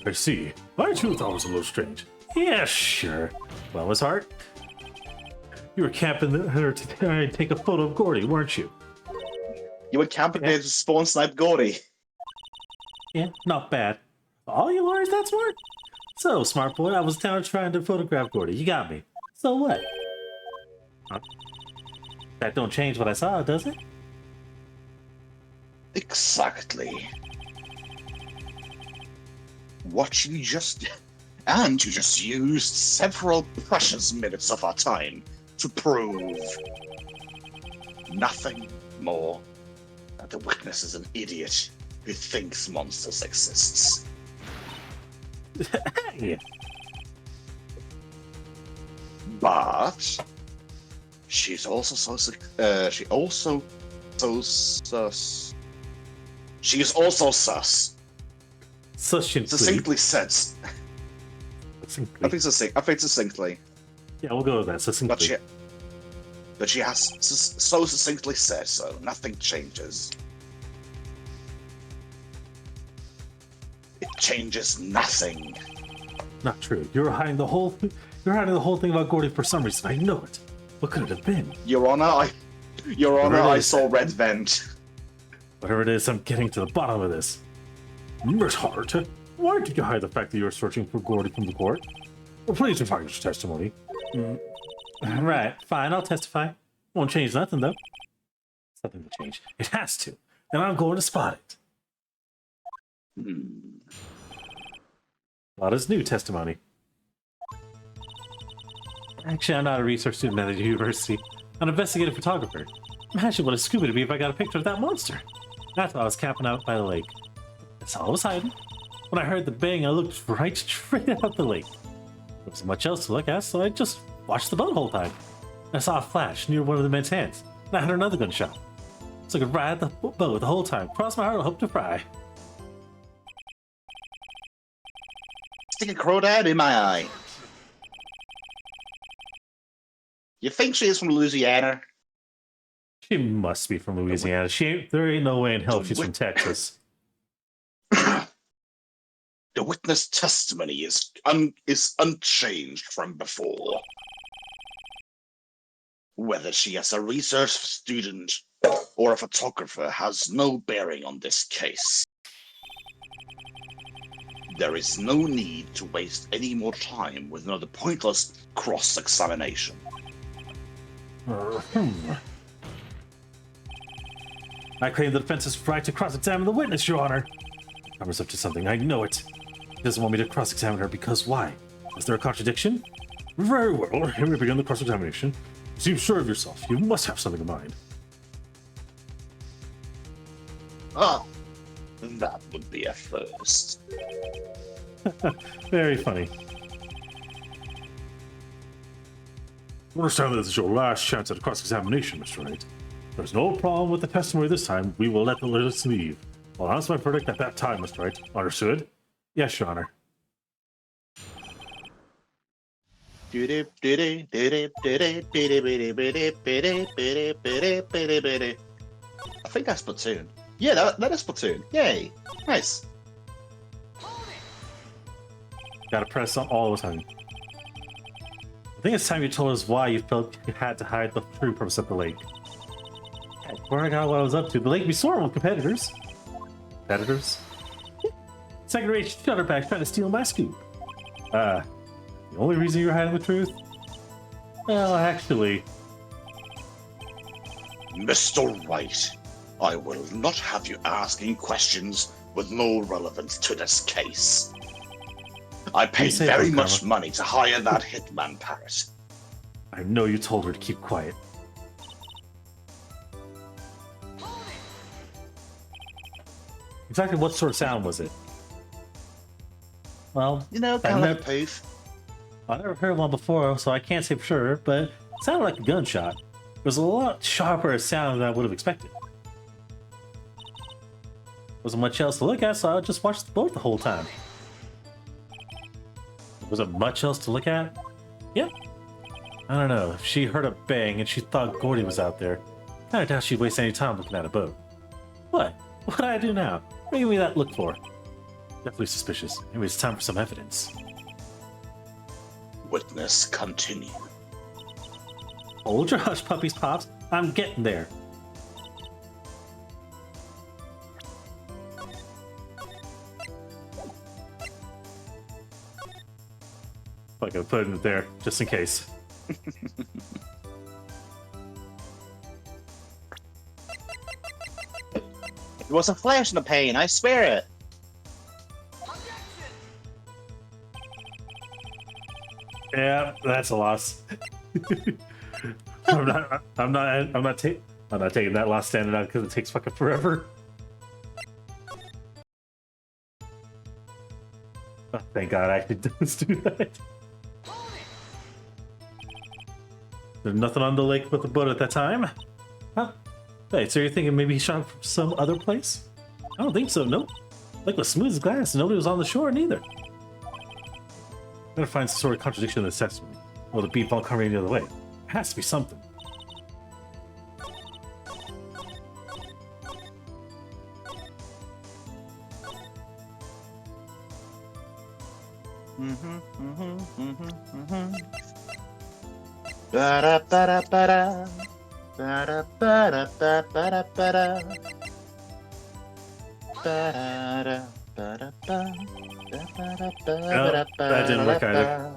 I see. I too thought it was a little strange. Yeah, sure. Well, Miss Hart, you were camping her to take a photo of Gordy, weren't you? You were camping there to spawn snipe Gordy. Yeah, not bad. All you lawyers that smart? So, smart boy, I was down trying to photograph Gordy. You got me. So what? Huh? That don't change what I saw, does it? Exactly. You just used several precious minutes of our time to prove nothing more that the witness is an idiot who thinks monsters exist. Yeah. But she's also sus. Succinctly said. Succinctly. I think succinctly. Yeah, we'll go with that. Succinctly. but she has so succinctly said so. Nothing changes. It changes nothing. Not true. You're hiding the whole thing about Gordy for some reason. I know it. What could it have been? Your Honor, I saw red vent. Whatever it is, I'm getting to the bottom of this. Miss Hart, why did you hide the fact that you were searching for Gordy from the court? Well, please provide your testimony. Right, fine, I'll testify. Won't change nothing, though. Something will change. It has to. And I'm going to spot it. Well, this new testimony. Actually, I'm not a research student at the university. I'm an investigative photographer. Imagine what a scuba to be if I got a picture of that monster. That's why I was camping out by the lake. That's all I was hiding. When I heard the bang, I looked right straight out the lake. There wasn't much else to look at, so I just watched the boat the whole time. I saw a flash near one of the men's hands, and I heard another gunshot. So I could ride the boat the whole time. Cross my heart, I hope to fry. Stick a crawdad in my eye. You think she is from Louisiana? She must be from Louisiana. There ain't no way in hell she's from Texas. The witness testimony is unchanged from before. Whether she is a research student or a photographer has no bearing on this case. There is no need to waste any more time with another pointless cross-examination. I claim the defense's right to cross-examine the witness, Your Honor. Hammer's up to something, I know it. He doesn't want me to cross-examine her because why? Is there a contradiction? Very well, here we begin the cross-examination. You seem sure of yourself. You must have something in mind. Ah, that would be a first. Very funny. I understand that this is your last chance at a cross-examination, Mr. Wright. There's no problem with the testimony this time. We will let the witness leave. I'll announce my verdict at that time, Mr. Wright. Understood? Yes, Your Honor. I think that's Splatoon. Yeah, that is Splatoon. Yay. Nice. Gotta press on all the time. I think it's time you told us why you felt you had to hide the true purpose of the lake. Where I got what I was up to. The lake be swarming with competitors. Competitors? Second-rate shutterbacks trying to steal my scoop. The only reason you're hiding the truth? Well, actually... Mr. Wright, I will not have you asking questions with no relevance to this case. I paid very much money to hire that hitman parrot. I know you told her to keep quiet. Exactly what sort of sound was it? Well, you know, kind of like a poof. I never heard one before, so I can't say for sure, but it sounded like a gunshot. It was a lot sharper a sound than I would have expected. Wasn't much else to look at, so I just watched the boat the whole time. Wasn't much else to look at? Yep. I don't know, if she heard a bang and she thought Gordy was out there, I doubt she'd waste any time looking at a boat. What? What did I do now? What give me that look for? Definitely suspicious. Maybe it's time for some evidence. Witness continue. Hold your hush, puppies, Pops. I'm getting there. I'm gonna put it there, just in case. It was a flash in the pane, I swear it. Yeah, that's a loss. I'm not taking that loss standing out because it takes fucking forever. Oh, thank God, I actually does do that. There's nothing on the lake but the boat at that time. Huh? Wait, so you're thinking maybe he shot from some other place? I don't think so, nope. Lake was smooth as glass, and nobody was on the shore neither. Gotta find some sort of contradiction in this testimony. Well, the beat won't come any other way. It has to be something. Ba-da-ba-da-ba-da. Ba-da-ba-da-ba-ba-da-ba-da. No, that didn't work either.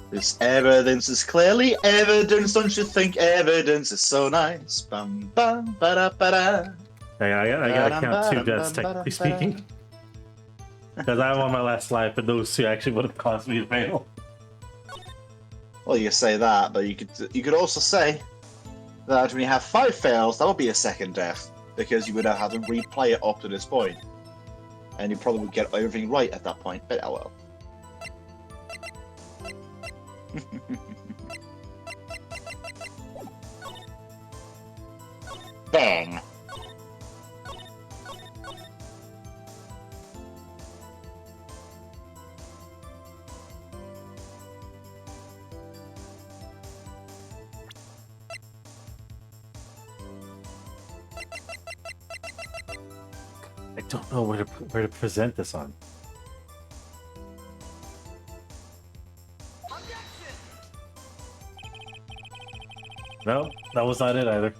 This evidence is clearly evidence, don't you think? Evidence is so nice. Bum bum ba da ba da. I gotta count 2 deaths, technically speaking. Because I'm on my last life, and those 2 actually would have caused me to fail. Well, you say that, but you could also say that when you have 5 fails, that would be a second death, because you would have had to replay it up to this point, and you probably would get everything right at that point. But oh well. Bang. I don't know where to present this on. No, that was not it either.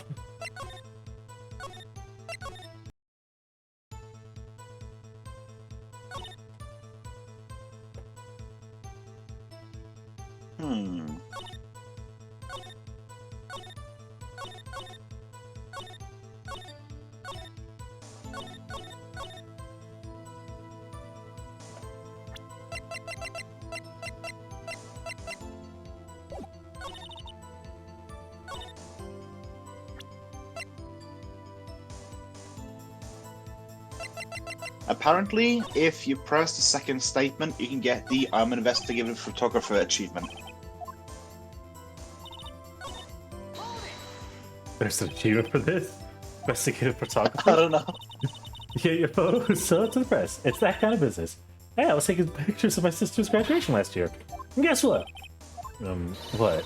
Apparently, if you press the second statement, you can get the I'm an investigative photographer achievement. There's an achievement for this? Investigative photographer? I don't know. Get your photos sold to the press. It's that kind of business. Hey, I was taking pictures of my sister's graduation last year. And guess what? What?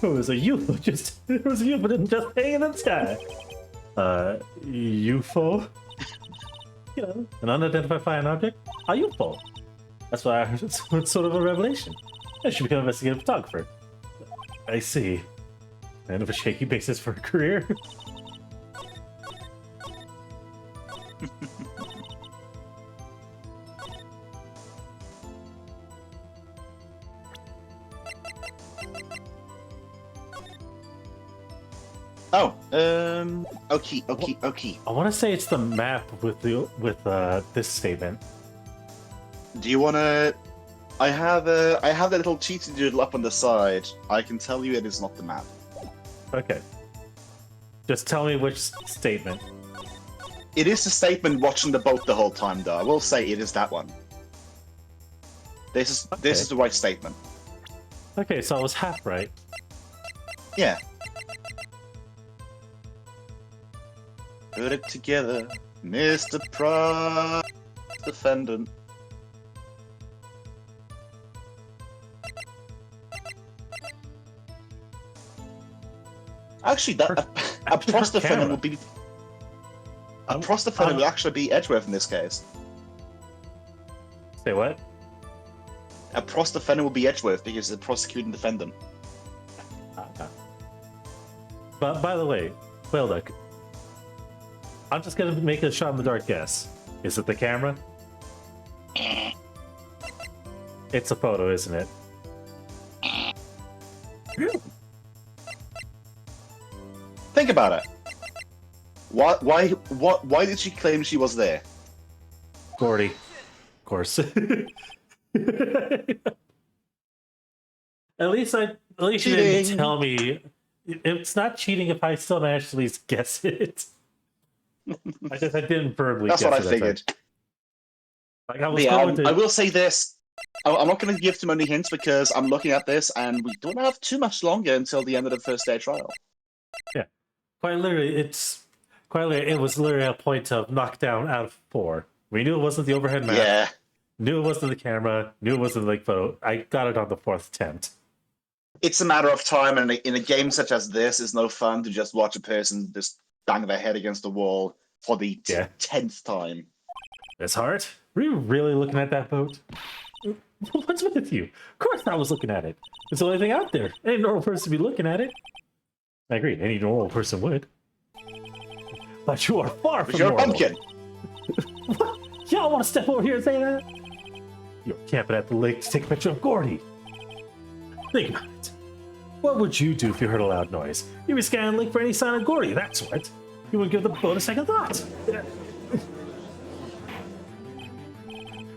It was a UFO it was a UFO just hanging in the sky. UFO? You know, an unidentified flying object? A UFO. That's why I heard it's sort of a revelation. I should become an investigative photographer. I see. Kind of a shaky basis for a career. Oh, okay. I want to say it's the map with this statement. Do you want to? I have a little cheaty doodle up on the side. I can tell you it is not the map. Okay. Just tell me which statement. It is the statement watching the boat the whole time, though. I will say it is that one. This is the right statement. Okay, so I was half right. Yeah. Put it together, Mr. Prize Defendant. Actually, that a Prize Defendant would be. A Prize Defendant would actually be Edgeworth in this case. Say what? A Prize Defendant would be Edgeworth because it's a prosecuting defendant. But by the way, Whaleduck, I'm just gonna make a shot in the dark guess. Is it the camera? It's a photo, isn't it? Think about it. Why did she claim she was there? Gordy. Of course. At least you didn't tell me. It's not cheating if I still managed to at least guess it. I didn't verbally That's guess what I it, figured. Like I was I will say this. I'm not going to give too many hints because I'm looking at this and we don't have too much longer until the end of the first day trial. Yeah. Quite literally, it was literally a point of knockdown out of 4. We knew it wasn't the overhead map. Yeah. Knew it wasn't the camera. Knew it wasn't the lake photo. I got it on the 4th attempt. It's a matter of time, and in a game such as this, it's no fun to just watch a person just bang their head against the wall for the 10th time. It's hard. Were you really looking at that boat? What's with you? Of course I was looking at it. It's the only thing out there. Any normal person would be looking at it. I agree, any normal person would. But you are far from You're a normal. pumpkin. What? Y'all want to step over here and say that? You're camping at the lake to take a picture of Gordy. Think about it. What would you do if you heard a loud noise? You'd be scanning the lake for any sign of Gordy, that's what. You wouldn't give the boat a second thought.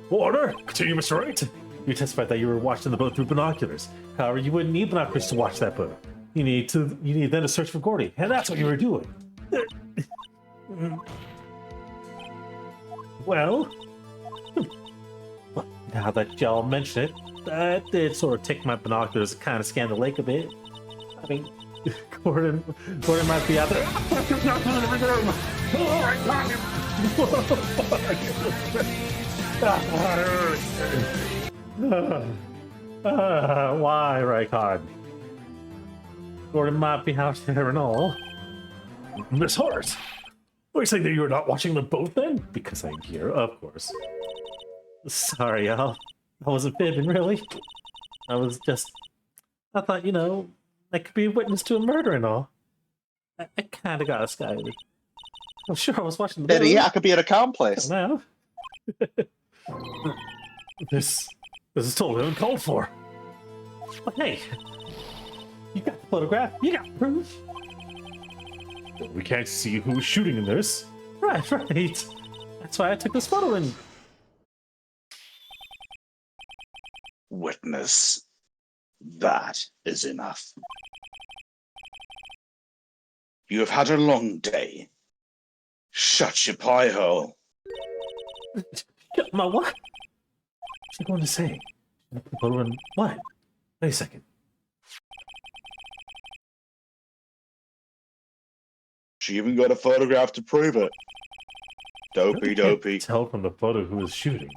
Order! Continue, Mr. Wright. You testified that you were watching the boat through binoculars. However, you wouldn't need binoculars to watch that boat. You need then to search for Gordy, and that's what you were doing. Well, now that y'all mention it, that did sort of take my binoculars to kind of scan the lake a bit. I mean, Gordon might be out there. Why, Raikard? Gordon might be out there and all. Miss Hart, are you saying that you're not watching the boat then? Because I'm here, of course. Sorry, Al. I wasn't fibbing, really. I thought, you know, I could be a witness to a murder and all. I kind of got us guided. I'm sure I was watching the boat. Eddie, I could be at a calm place. Now. This is totally uncalled for. But hey, you got the photograph, you got proof. We can't see who's shooting in this. Right. That's why I took this photo and... Witness. That is enough. You have had a long day. Shut your pie hole. My what? What's she going to say? Photo and what? Wait a second. She even got a photograph to prove it. Dopey. Tell from the photo who was shooting.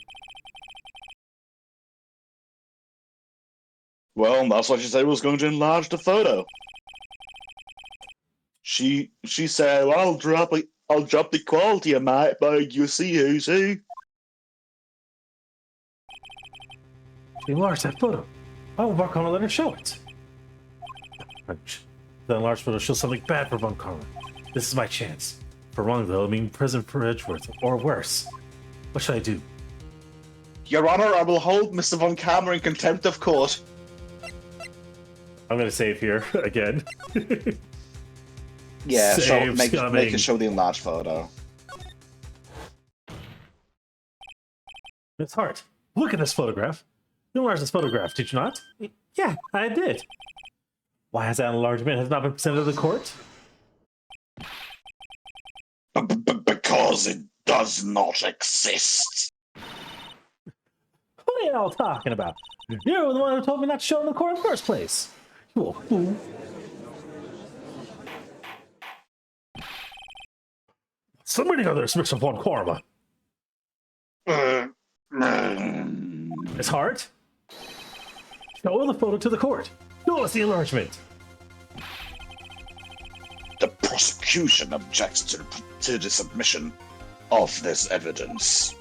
Well, that's what she said was going to enlarge the photo. She said, well, I'll drop the quality of mate, but you see who's who. She enlarged that photo. I will Von Karma let her show it. The enlarged photo shows something bad for Von Karma. This is my chance. For wrong, though, I mean prison for Edgeworth, or worse. What should I do? Your Honor, I will hold Mr. Von Karma in contempt of court. I'm gonna save here again. Yeah, Save make scumming. it show the enlarged photo. Miss Hart, look at this photograph. You enlarged this photograph, did you not? Yeah, I did. Why has that enlargement has not been presented to the court? Because it does not exist. What are you all talking about? You're the one who told me not to show it in the court in the first place. You old fool. Somebody others, Mr. Von Karma. Miss Hart? Show the photo to the court. Show us the enlargement. The prosecution objects to the submission of this evidence.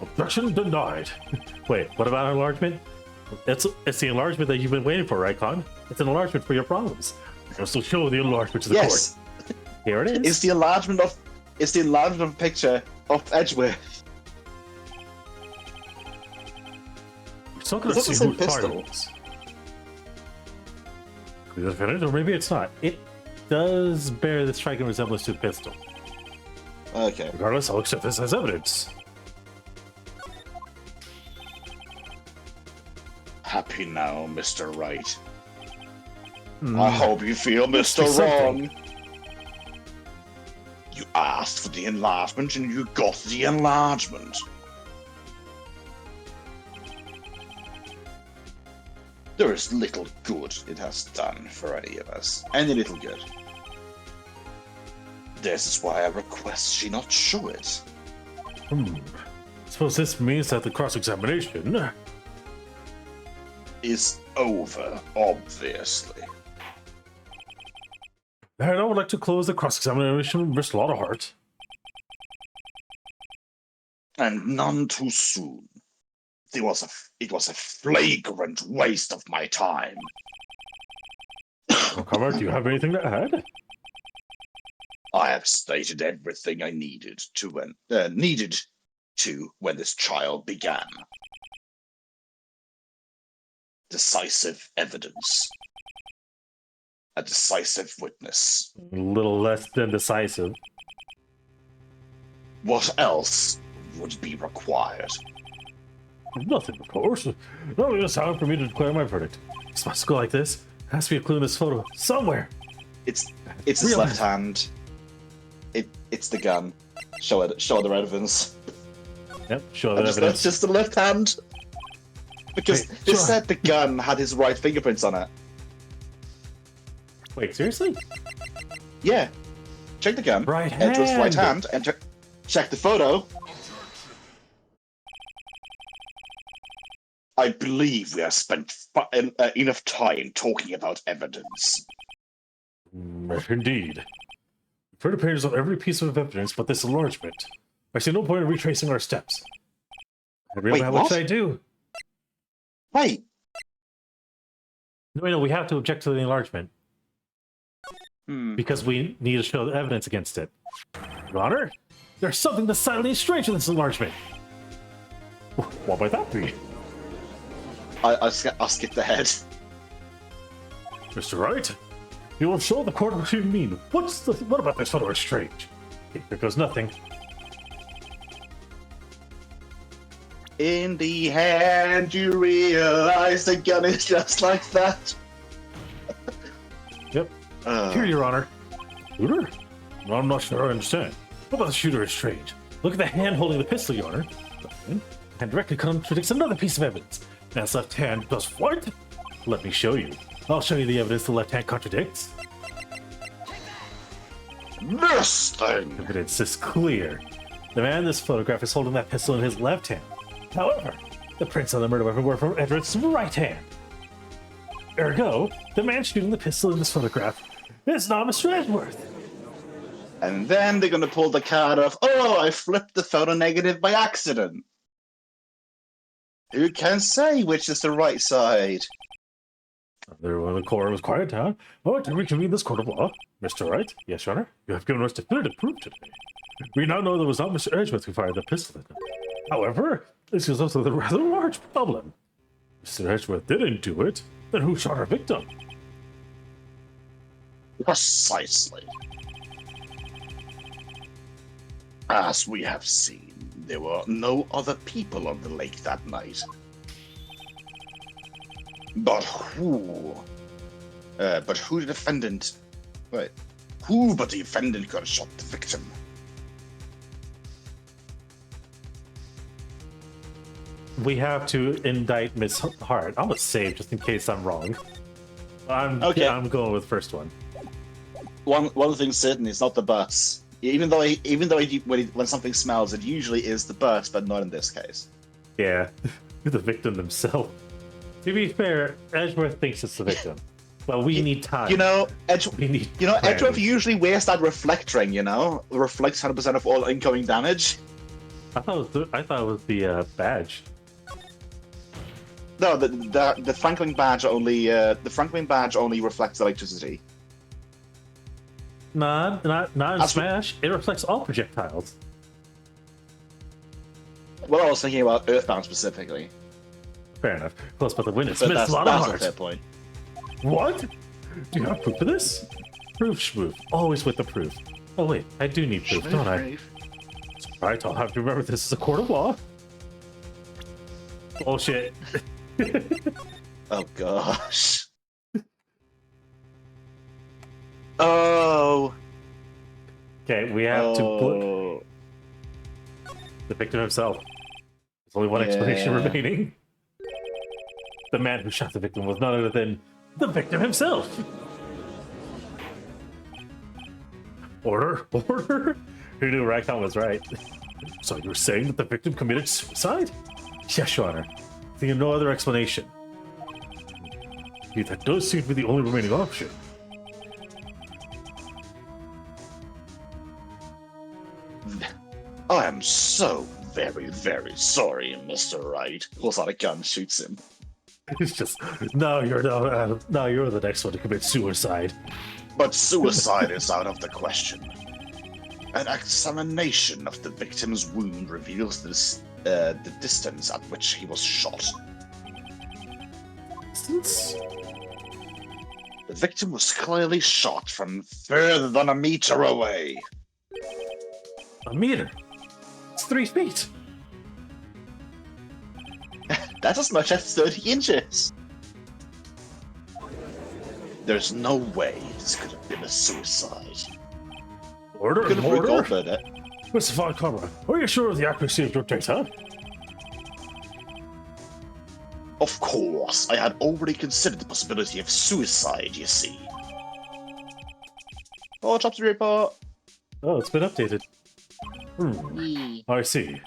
Objection denied. Wait, what about enlargement? It's the enlargement that you've been waiting for, right, Con? It's an enlargement for your problems. I'll still show the enlargement to the court. Here it is. It's the enlargement of a picture of Edgeworth. We're still gonna Is that see the who same target pistol? is. Is it or maybe it's not. It does bear the striking resemblance to a pistol. Okay. Regardless, I'll accept this as evidence. Happy now, Mr. Wright. Hmm. I hope you feel Mr. Mr. something. Wrong. You asked for the enlargement and you got the enlargement. There is little good it has done for any of us. Any little good. This is why I request she not show it. Suppose this means that the cross-examination Is over, obviously. And I would like to close the cross-examination with Miss Hart. And none too soon. it was a flagrant waste of my time. Well, comrade, do you have anything to add? I have stated everything I needed to when this trial began. Decisive evidence. A decisive witness. A little less than decisive. What else would be required? Nothing, of course. Not enough time for me to declare my verdict. It's must go like this. There has to be a clue in this photo somewhere. It's his left hand. It's the gun. Show the evidence. Yep, show the evidence. That's just the left hand. Because they said the gun had his right fingerprints on it. Wait, seriously? Yeah. Check the gun. Right hand. Enter his right hand. Check the photo. I believe we have spent enough time talking about evidence. Indeed. We've heard appearance on every piece of evidence but this enlargement. I see no point in retracing our steps. Wait, what should I do? Wait. No, we have to object to the enlargement. Because we need to show the evidence against it. Your Honor, there's something decidedly strange in this enlargement. What might that be? I'll skip the head. Mr. Wright, you will show the court what you mean. What about this photo is strange? There goes nothing. In the hand, you realize the gun is just like that. Yep. Here, Your Honor. Shooter? No, I'm not sure I understand. What about the shooter is strange? Look at the hand holding the pistol, Your Honor. The hand directly contradicts another piece of evidence. Now his left hand does what? Let me show you. I'll show you the evidence the left hand contradicts. This thing! Evidence is clear. The man in this photograph is holding that pistol in his left hand. However, the prints on the murder weapon were from Edward's right hand. Ergo, the man shooting the pistol in this photograph is not Mr. Edgeworth. And then they're going to pull the card of, oh, I flipped the photo negative by accident. Who can say which is the right side? The court was quiet down. Oh, to reconvene this court of law. Mr. Wright? Yes, Your Honor? You have given us definitive proof today. We now know that it was not Mr. Edgeworth who fired the pistol at him. However, this is also a rather large problem. Mr. Edgeworth didn't do it. Then who shot our victim? Precisely. As we have seen, there were no other people on the lake that night. But who the defendant... Wait. Who but the defendant could have shot the victim? We have to indict Miss Hart. I'm gonna save just in case I'm wrong. I'm going with first one. One thing certain is not the bus. Even though when something smells, it usually is the bus, but not in this case. Yeah, the victim themselves. To be fair, Edgeworth thinks it's the victim, but we need time. Edgeworth usually wears that reflectring. Reflects 100% of all incoming damage. I thought it was the badge. No, the Franklin badge only reflects electricity. Not in Smash. It reflects all projectiles. Well, I was thinking about Earthbound specifically. Fair enough. Close, but the witness But missed a lot that's of a heart. fair point. What? Do you have proof of this? Proof, schmoof. Always with the proof. Oh wait, I do need proof, don't I? Right, I'll have to remember this is a court of law. Bullshit. Oh gosh. Oh. Okay, we have to put the victim himself. There's only one explanation remaining. The man who shot the victim was none other than the victim himself. Order? Who knew Ragtime was right? So you're saying that the victim committed suicide? Yes, Your Honor. I think of no other explanation. That does seem to be the only remaining option. I am so very, very sorry, Mr. Wright. Pulls out a gun, shoots him. It's just, no, you're the next one to commit suicide. But suicide is out of the question. An examination of the victim's wound reveals the distance at which he was shot. Since The victim was clearly shot from further than a meter away. a meter, it's 3 feet. That's as much as 30 inches. There's no way this could have been a suicide. Order, Could have order. recorded it. Mr. Von Karma, are you sure of the accuracy of your data? Of course, I had already considered the possibility of suicide, you see. Oh, chapter report. Oh, it's been updated. I see.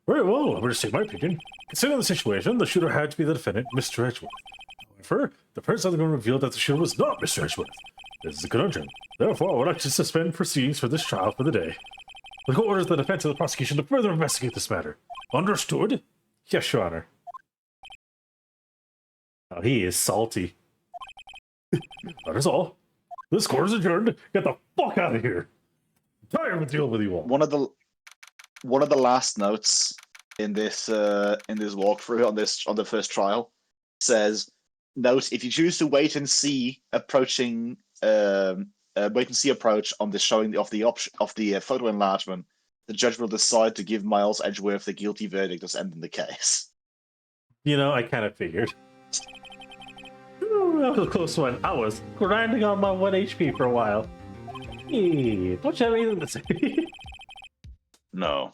Very well, I'm going to state my opinion. Considering the situation, the shooter had to be the defendant, Mr. Edgeworth. However, the defense is going to reveal that the shooter was not Mr. Edgeworth. This is a conundrum. Therefore, I would like to suspend proceedings for this trial for the day. The court orders the defense and the prosecution to further investigate this matter. Understood? Yes, Your Honor. Oh, he is salty. That is all. This court is adjourned. Get the fuck out of here. I'm tired of dealing with you all. One of the last notes in this walkthrough on the first trial says, note, if you choose to wait and see approach on the showing of the photo enlargement, the judge will decide to give Miles Edgeworth the guilty verdict, thus ending the case. You know, I kind of figured. Ooh, that was a close one. I was grinding on my 1 HP for a while. Hey, don't you have anything to say? No.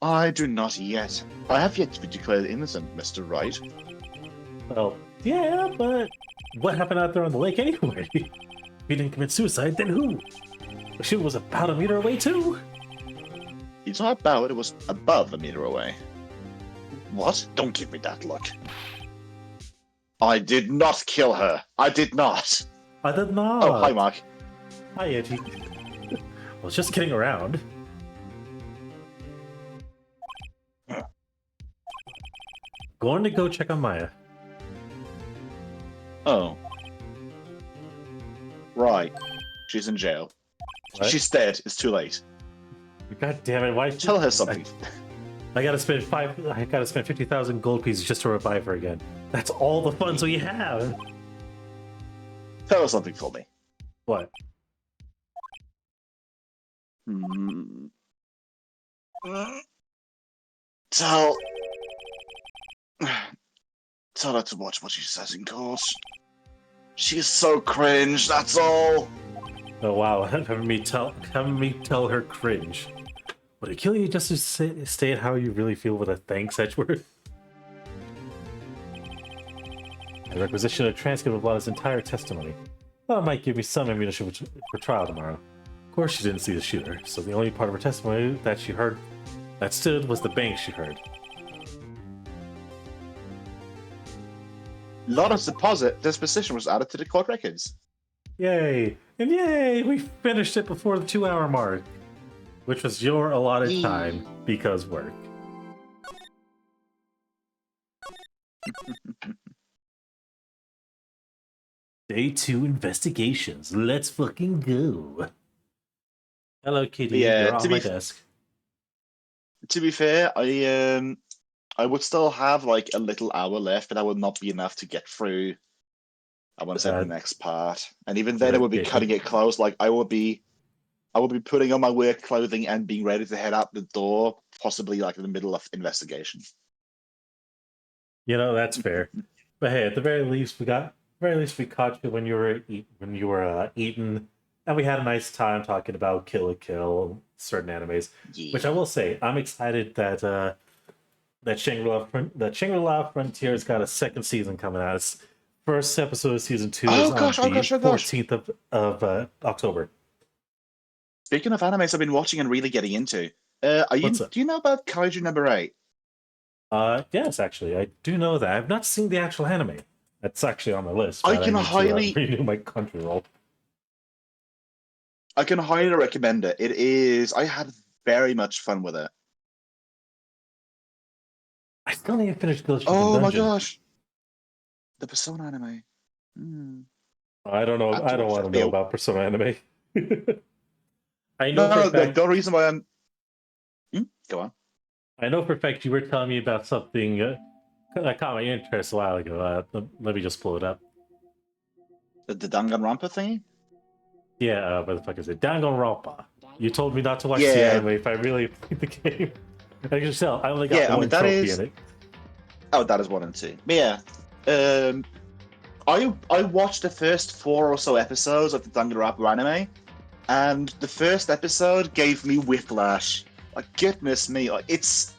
I do not yet. I have yet to be declared innocent, Mr. Wright. Well, yeah, but what happened out there on the lake anyway? If he didn't commit suicide, then who? The shooter was about a meter away too. It's not about, it was above a meter away. What? Don't give me that look. I did not kill her. I did not. I did not. Oh, hi, Mark. Hi, Edgy. I was just kidding around. Going to go check on Maya. Oh. Right. She's in jail. What? She's dead. It's too late. God damn it! Why? Tell her something. I gotta spend 50,000 gold pieces just to revive her again. That's all the funds we have. Tell her something for me. What? Tell her to watch what she says in court. She is so cringe, that's all. Oh wow, having me tell her cringe. Would it kill you just to state how you really feel with a thanks, Edgeworth? I requisition a transcript of Lana's entire testimony. That might give me some ammunition for trial tomorrow. Of course she didn't see the shooter, so the only part of her testimony that she heard that stood was the bang she heard. Lana's disposition was added to the court records. Yay! And yay! We finished it before the 2-hour mark, which was your allotted time because work. Day 2 investigations. Let's fucking go. Hello, Kitty. Yeah, you're on my desk. To be fair, I would still have like a little hour left, but that would not be enough to get through. I want to say the next part, and even then, it would be cutting it close. Like I would be putting on my work clothing and being ready to head out the door, possibly like in the middle of investigation. You know, that's fair. But hey, at the very least, we caught you when you were eating, and we had a nice time talking about Kill la Kill, certain animes. Yeah. Which I will say, I'm excited that that 𝓮𝓼 Frontier's got a second season coming out. It's first episode of season 2 is on the 14th of October. Speaking of animes I've been watching and really getting into, do you know about Kaiju number 8? Yes, actually, I do know that. I've not seen the actual anime. That's actually on my list. I can highly renew my Crunchyroll. I can highly recommend it. It is. I had very much fun with it. still need to finish Ghost Recon Oh my Dungeon. gosh, the Persona anime. Hmm. I don't know. I have I to don't watch want to that. know Yeah. about Persona anime. I know No, for a no, like fact. the only reason why I'm. Go on. I know for a fact you were telling me about something that caught my interest a while ago. Let me just pull it up. The Danganronpa thingy. Yeah, what the fuck is it? 𝓮𝓼𝓙. You told me not to watch the Yeah, anime if I really played the game. I can tell. I only got yeah. I one mean that trophy is. in it. Oh, that is 1 and 2. But yeah, I watched the first 4 or so episodes of the Danganronpa anime, and the first episode gave me whiplash. Like goodness me, like it's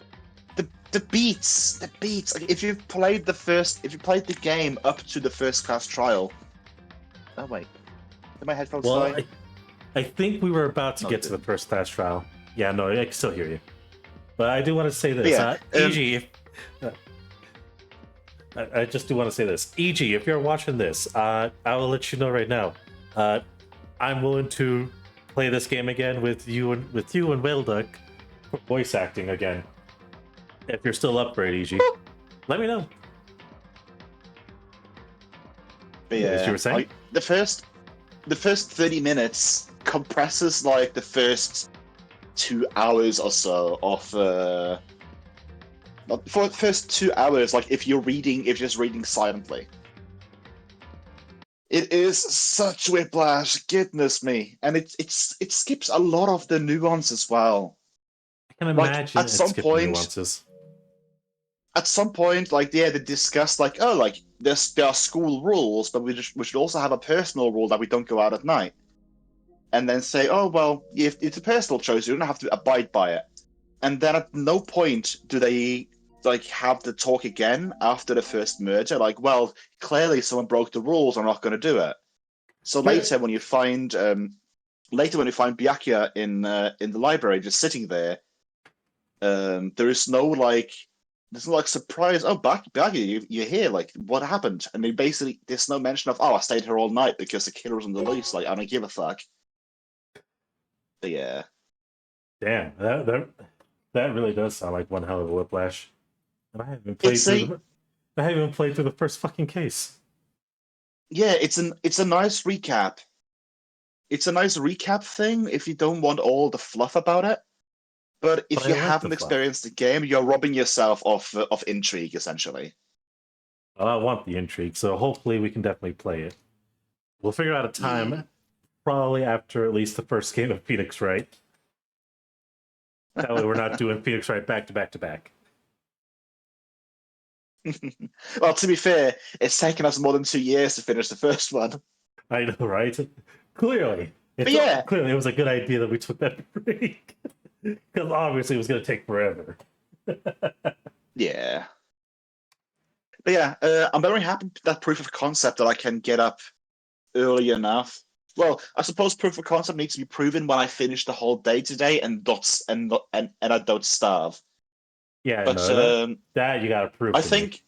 the beats. Like if you've played the game up to the first class trial. Oh wait, did my headphones Well, die? I think we were about to No, get they to the didn't. first class trial. Yeah, no, I can still hear you. But I do want to say But this. yeah, EG, if, I just do want to say this. EG, if you're watching this, I will let you know right now. I'm willing to play this game again with you and Whaleduck for voice acting again. If you're still up for it, EG, let me know. but As you yeah, were saying? the first 30 minutes compresses like the first 2 hours or so of for the first 2 hours, like if you're just reading silently. It is such whiplash, goodness me. And it skips a lot of the nuance as well. I can Like imagine it skipping nuances. like yeah, they discuss like, oh, like there are school rules, but we should also have a personal rule that we don't go out at night. And then say, oh well, if it's a personal choice, you don't have to abide by it. And then at no point do they like have the talk again after the first merger. Like, well, clearly someone broke the rules. I'm not going to do it. So later, when you find Byakuya in the library, just sitting there, there is no like. There's no like surprise. Oh, Byakuya, you're here. Like, what happened? And there's no mention of, oh, I stayed here all night because the killer was on the loose. Like, I don't give a fuck. But yeah. Damn, that really does sound like one hell of a whiplash. And I haven't played through the first fucking case. Yeah, it's a nice recap. It's a nice recap thing if you don't want all the fluff about it. But if But I you like the haven't fluff. experienced the game, you're robbing yourself of intrigue, essentially. Well, I want the intrigue, so hopefully we can definitely play it. We'll figure out a time, probably after at least the first game of Phoenix Wright. That way we're not doing Phoenix Wright back to back to back. Well, to be fair, it's taken us more than 2 years to finish the first one. I know, right? Clearly. But yeah. Clearly it was a good idea that we took that break. Because obviously it was going to take forever. Yeah. But yeah, I'm very happy with that proof of concept that I can get up early enough. Well, I suppose proof of concept needs to be proven when I finish the whole day today and I don't starve. Yeah, But no, that you got to prove I to me. think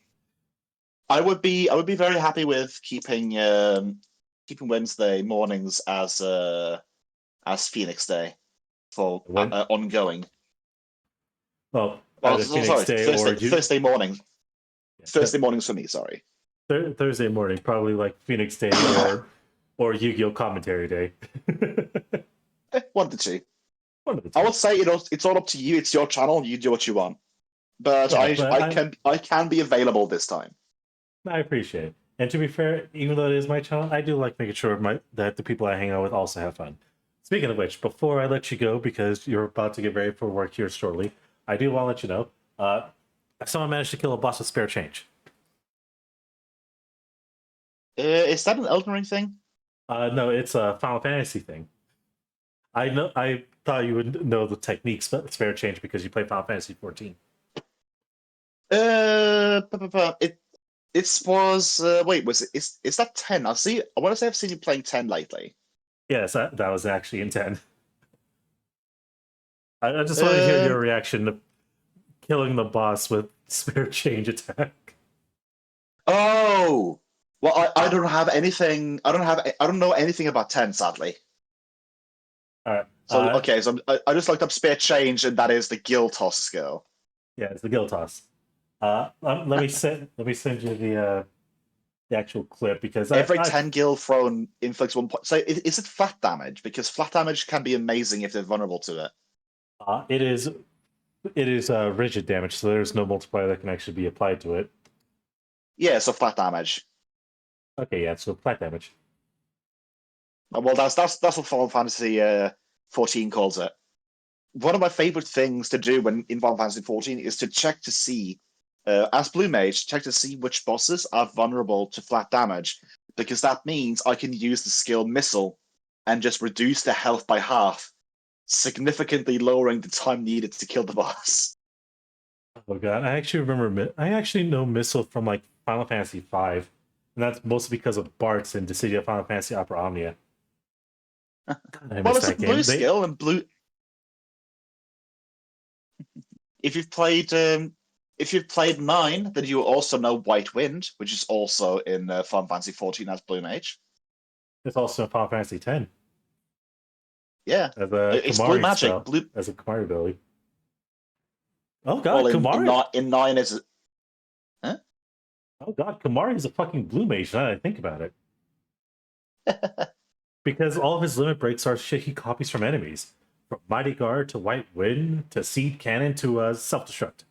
I would be very happy with keeping Wednesday mornings as Phoenix Day for ongoing. Well, Well, either Phoenix sorry, Day Thursday morning. Yeah. Thursday mornings for me. Sorry. Thursday morning, probably like Phoenix Day or Yu-Gi-Oh commentary day. 1 to 2. One of the two. I would say it's all up to you. It's your channel. You do what you want. But Yeah, I can be available this time. I appreciate it. And to be fair, even though it is my channel, I do like making sure that the people I hang out with also have fun. Speaking of which, before I let you go, because you're about to get ready for work here shortly, I do want to let you know, someone managed to kill a boss with spare change. Is that an Elden Ring thing? No, it's a Final Fantasy thing. I thought you would know the techniques, but spare change because you play Final Fantasy 14. It was wait, is that 10? I want to say I've seen you playing 10 lately. Yes, that was actually in 10. I just want to hear your reaction to killing the boss with spare change attack. Oh, well, I don't have anything. I don't know anything about 10, sadly. All right. So okay, so I just looked up spare change, and that is the guild toss skill. Yeah, it's the guild toss. Let me send you the actual clip because Every 10 gil thrown inflicts 1 point. So is it flat damage? Because flat damage can be amazing if they're vulnerable to it. It is rigid damage, so there's no multiplier that can actually be applied to it. Yeah, so flat damage. Okay, yeah, so flat damage. Well, that's what Final Fantasy 14 calls it. One of my favorite things to do when in Final Fantasy 14 is to check to see, as Blue Mage, check to see which bosses are vulnerable to flat damage, because that means I can use the skill Missile and just reduce the health by half, significantly lowering the time needed to kill the boss. Oh god, I actually remember. I actually know Missile from like Final Fantasy V, and that's mostly because of Bart's in Dissidia Final Fantasy Opera Omnia. Well, it's a blue skill, and blue. If you've played 9, then you also know White Wind, which is also in Final Fantasy 14 as Blue Mage. It's also in Final Fantasy X. Yeah, as a it's Kamari blue magic. Spell, as a Kamari ability. Oh god, well, Kamari in 9 is. Huh? Oh god, Kamari is a fucking blue mage. Now that I think about it, because all of his limit breaks are shit he copies from enemies. From Mighty Guard to White Wind to Seed Cannon to Self-Destruct.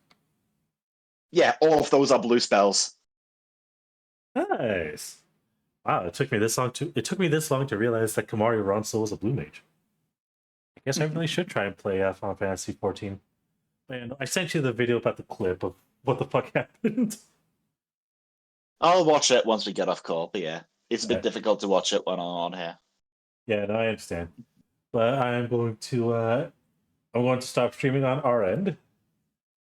Yeah, all of those are blue spells. Nice. Wow, it took me this long to realize that Kamari Ronsel was a blue mage. I guess I really should try and play Final Fantasy 14. And I sent you the video about the clip of what the fuck happened. I'll watch it once we get off call, but yeah, it's a bit difficult to watch it when I'm on here. Yeah, no, I understand. But I'm going to stop streaming on our end,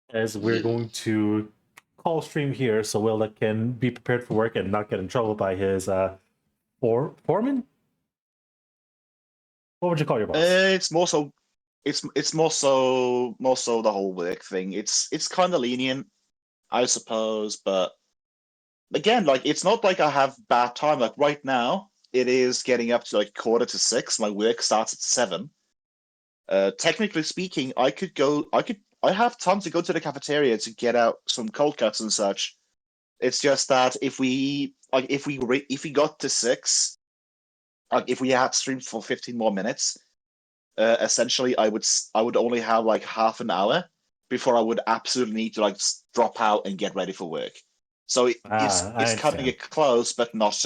as we're going to call stream here, so Whaleduck can be prepared for work and not get in trouble by his foreman. What would you call your boss? It's more so the whole work thing. It's kind of lenient, I suppose, but again, like it's not like I have bad time. Like right now, it is getting up to like 5:45. My work starts at 7. Technically speaking, I have time to go to the cafeteria to get out some cold cuts and such. It's just that if we got to 6, like if we had streamed for 15 more minutes, essentially I would only have like half an hour before I would absolutely need to like drop out and get ready for work. So it's cutting it close, but not.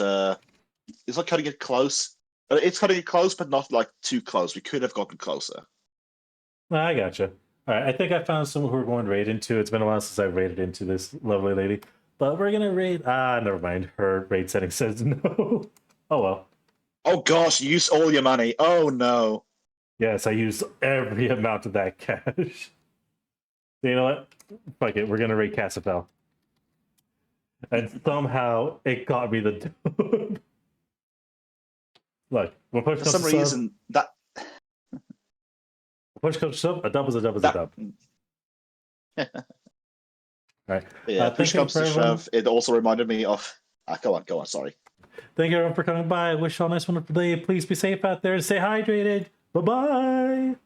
It's not cutting it close. It's cutting it close, but not like too close. We could have gotten closer. I gotcha. All right, I think I found someone who we're going to raid into. It's been a while since I've raided into this lovely lady, but we're gonna raid. Never mind. Her raid setting says no. Oh well. Oh gosh, you used all your money. Oh no. Yes, I used every amount of that cash. You know what? Fuck it. We're gonna raid Casafel. And somehow it got me the dub. Look, when push comes for some reason that push comes to shove, a dub is a dub is a dub. All right. Yeah, push comes to shove. It also reminded me of. Go on. Sorry. Thank you everyone for coming by. I wish you all a nice, wonderful day. Please be safe out there and stay hydrated. Bye bye.